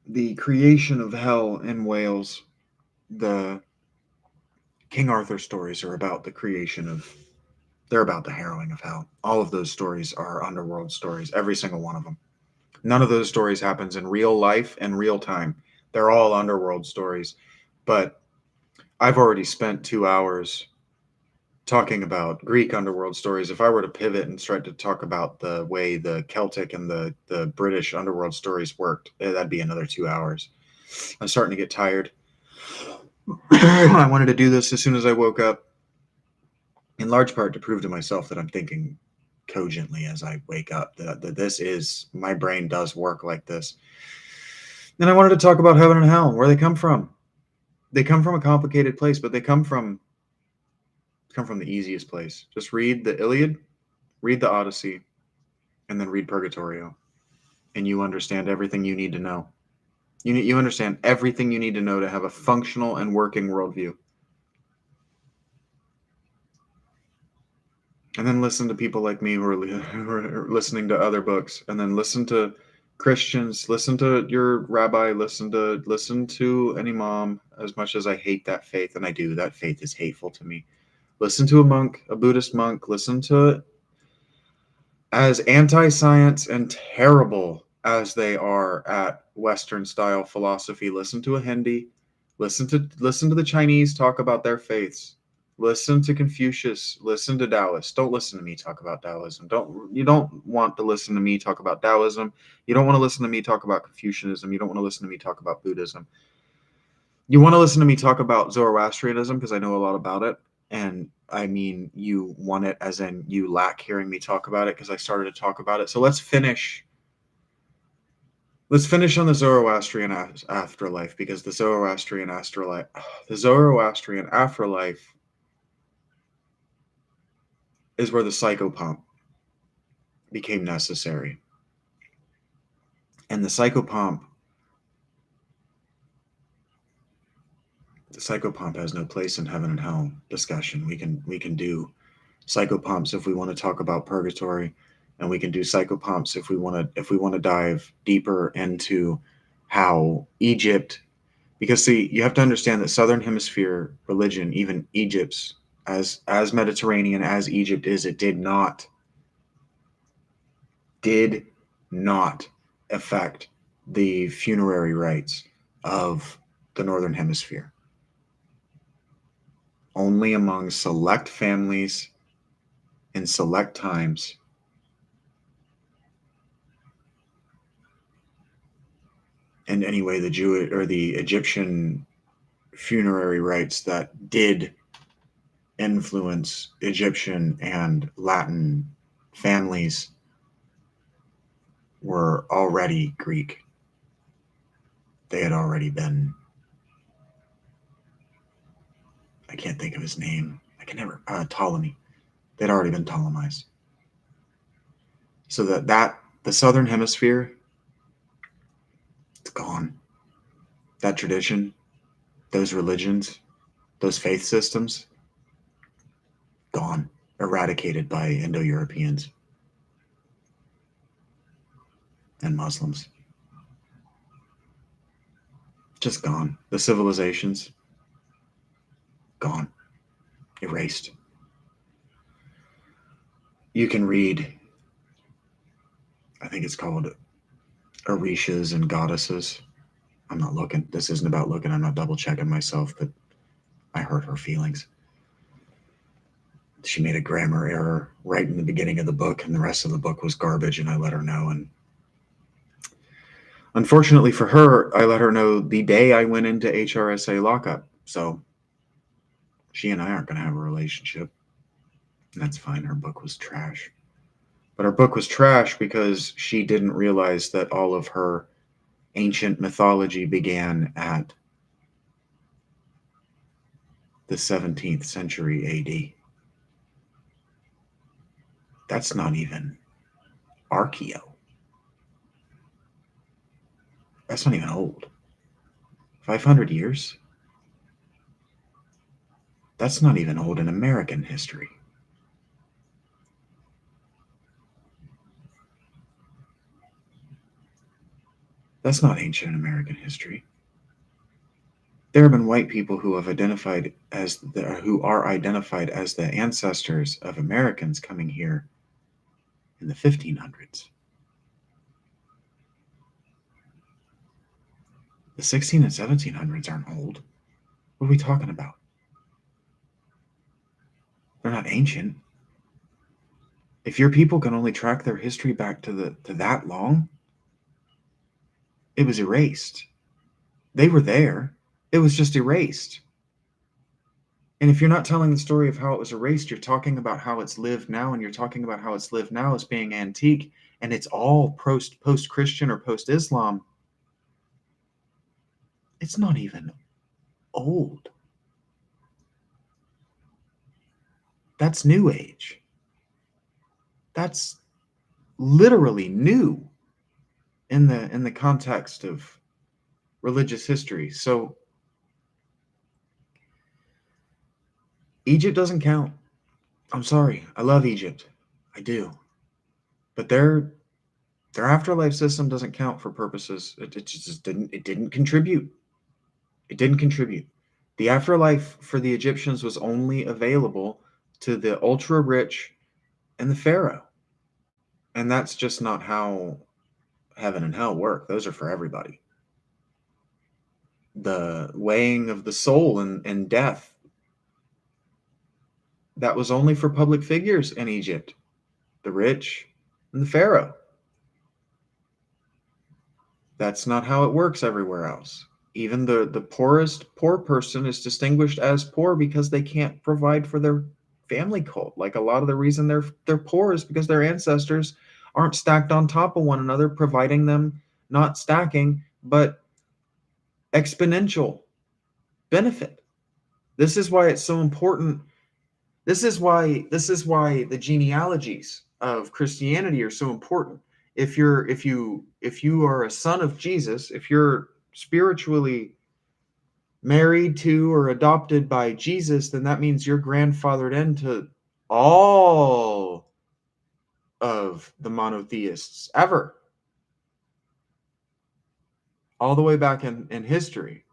The creation of hell in Wales, the King Arthur stories are about the creation of, they're about the harrowing of hell. All of those stories are underworld stories, every single one of them. None of those stories happens in real life and real time. They're all underworld stories. But I've already spent 2 hours talking about Greek underworld stories. If I were to pivot and start to talk about the way the Celtic and the British underworld stories worked, that'd be another 2 hours. I'm starting to get tired. I wanted to do this as soon as I woke up, in large part to prove to myself that I'm thinking cogently as I wake up, that this is, my brain does work like this. And I wanted to talk about heaven and hell, where they come from. They come from a complicated place, but they come from the easiest place. Just read the Iliad, read the Odyssey, and then read Purgatorio, and you understand everything you need to know. You understand everything you need to know to have a functional and working worldview. And then listen to people like me who are listening to other books, and then listen to Christians, listen to your rabbi, listen to an imam. As much as I hate that faith, and I do, that faith is hateful to me. Listen to a monk, a Buddhist monk. Listen to, as anti-science and terrible as they are at Western style philosophy, listen to a Hindi. Listen to the Chinese talk about their faiths. Listen to Confucius. Listen to Taoists. Don't listen to me talk about Taoism. You don't want to listen to me talk about Taoism. You don't want to listen to me talk about Confucianism. You don't want to listen to me talk about Buddhism. You want to listen to me talk about Zoroastrianism because I know a lot about it. And I mean, you want it as in you lack hearing me talk about it because I started to talk about it. So let's finish on the Zoroastrian afterlife, because the Zoroastrian afterlife is where the psychopomp became necessary. And the psychopomp has no place in heaven and hell discussion. We can do psychopomps if we want to talk about purgatory, and we can do psychopomps if we want to dive deeper into how Egypt, because see, you have to understand that Southern Hemisphere religion, even Egypt's, as Mediterranean as Egypt is, it did not affect the funerary rites of the Northern Hemisphere. Only among select families in select times. And anyway, the Jewish or the Egyptian funerary rites that did influence Egyptian and Latin families were already Greek. They had already been, I can't think of his name. Ptolemy. They'd already been Ptolemized. So that the Southern Hemisphere, it's gone. That tradition, those religions, those faith systems, gone, eradicated by Indo-Europeans and Muslims. Just gone. The civilizations, gone, erased. You can read, I think it's called Orishas and Goddesses. I'm not looking. This isn't about looking. I'm not double checking myself, but I hurt her feelings. She made a grammar error right in the beginning of the book, and the rest of the book was garbage, and I let her know. And unfortunately for her, I let her know the day I went into HRSA lockup. So she and I aren't going to have a relationship. And that's fine. Her book was trash. But her book was trash because she didn't realize that all of her ancient mythology began at the 17th century AD. That's not even archaeo. That's not even old. 500 years? That's not even old in American history. That's not ancient American history. There have been white people who have identified as who are identified as the ancestors of Americans coming here in the 1500s. The 16 and 1700s aren't old. What are we talking about? They're not ancient. If your people can only track their history back to that long, it was erased. They were there. It was just erased. And if you're not telling the story of how it was erased, you're talking about how it's lived now, and you're talking about how it's lived now as being antique, and it's all post-Christian or post-Islam. It's not even old. That's New Age. That's literally new in the context of religious history. So Egypt doesn't count. I'm sorry. I love Egypt. I do. But their afterlife system doesn't count for purposes. It just didn't contribute. It didn't contribute. The afterlife for the Egyptians was only available to the ultra rich and the pharaoh. And that's just not how heaven and hell work. Those are for everybody. The weighing of the soul and death, that was only for public figures in Egypt, the rich and the pharaoh. That's not how it works everywhere else. Even the poorest poor person is distinguished as poor because they can't provide for their family cult. Like, a lot of the reason they're poor is because their ancestors aren't stacked on top of one another, providing them not stacking, but exponential benefit. This is why it's so important. This is why the genealogies of Christianity are so important. If you are a son of Jesus, if you're spiritually married to or adopted by Jesus, then that means you're grandfathered into all of the monotheists ever, all the way back in history.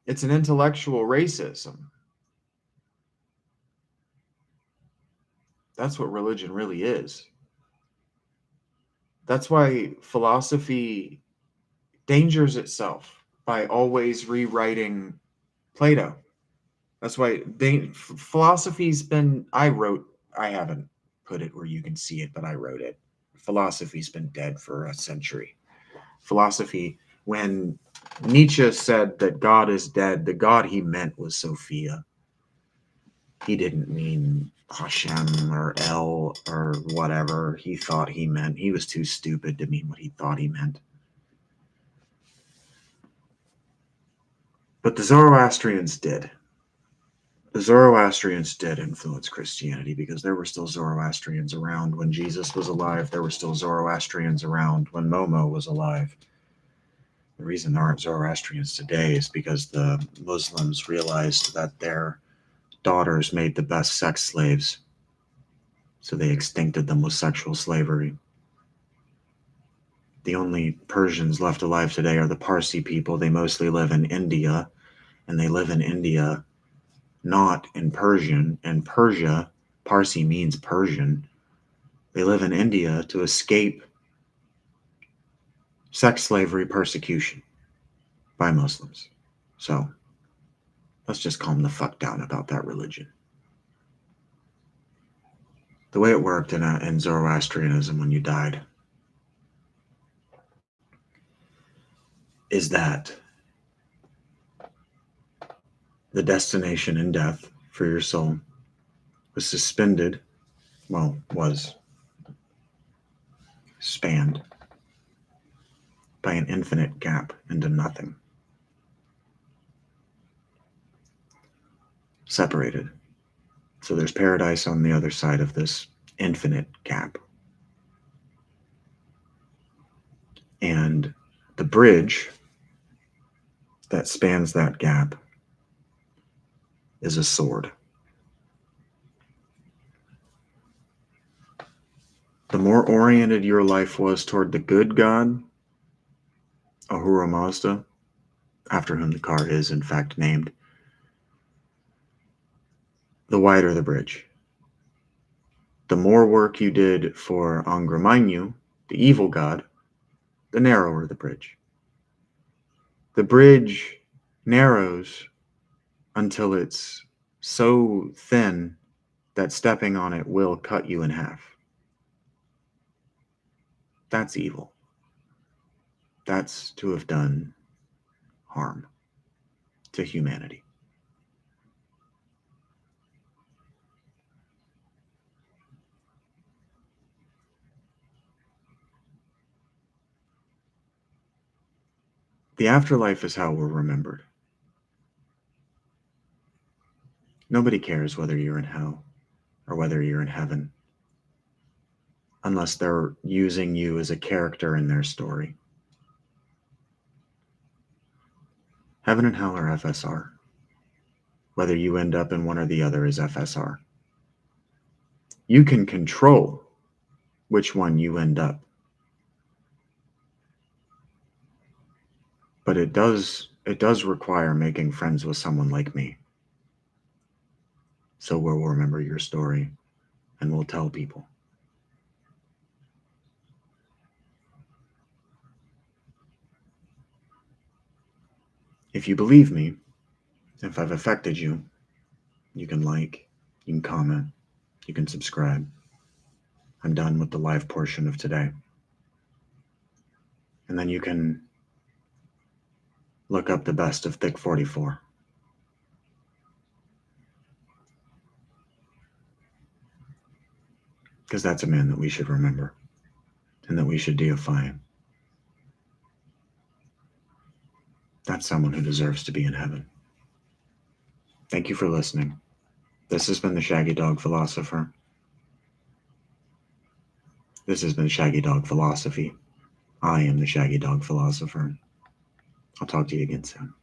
It's an intellectual racism. That's what religion really is. That's why philosophy dangers itself by always rewriting Plato. That's why philosophy's been, I haven't put it where you can see it, but I wrote it. Philosophy's been dead for a century. Philosophy, when Nietzsche said that God is dead, the God he meant was Sophia. He didn't mean Hashem or El or whatever he thought he meant. He was too stupid to mean what he thought he meant. But the Zoroastrians did. The Zoroastrians did influence Christianity, because there were still Zoroastrians around when Jesus was alive. There were still Zoroastrians around when Momo was alive. The reason there aren't Zoroastrians today is because the Muslims realized that their daughters made the best sex slaves, so they extincted them with sexual slavery. The only Persians left alive today are the Parsi people. They mostly live in India, and they live in India not in Persian. And Persia, Parsi means Persian. They live in India to escape sex slavery persecution by Muslims. So let's just calm the fuck down about that religion. The way it worked in Zoroastrianism when you died is that the destination in death for your soul was suspended, was spanned by an infinite gap into nothing. Separated. So there's paradise on the other side of this infinite gap. And the bridge that spans that gap is a sword. The more oriented your life was toward the good God, Ahura Mazda, after whom the car is in fact named, the wider the bridge. The more work you did for Angramanyu, the evil god, the narrower the bridge. The bridge narrows until it's so thin that stepping on it will cut you in half. That's evil. That's to have done harm to humanity. The afterlife is how we're remembered. Nobody cares whether you're in hell or whether you're in heaven, unless they're using you as a character in their story. Heaven and hell are FSR. Whether you end up in one or the other is FSR. You can control which one you end up. But it does require making friends with someone like me. So we'll remember your story and we'll tell people. If you believe me, if I've affected you, you can like, you can comment, you can subscribe. I'm done with the live portion of today. And then you can look up the best of Thick 44. Because that's a man that we should remember and that we should deify. That's someone who deserves to be in heaven. Thank you for listening. This has been the Shaggy Dog Philosopher. This has been Shaggy Dog Philosophy. I am the Shaggy Dog Philosopher. I'll talk to you again soon.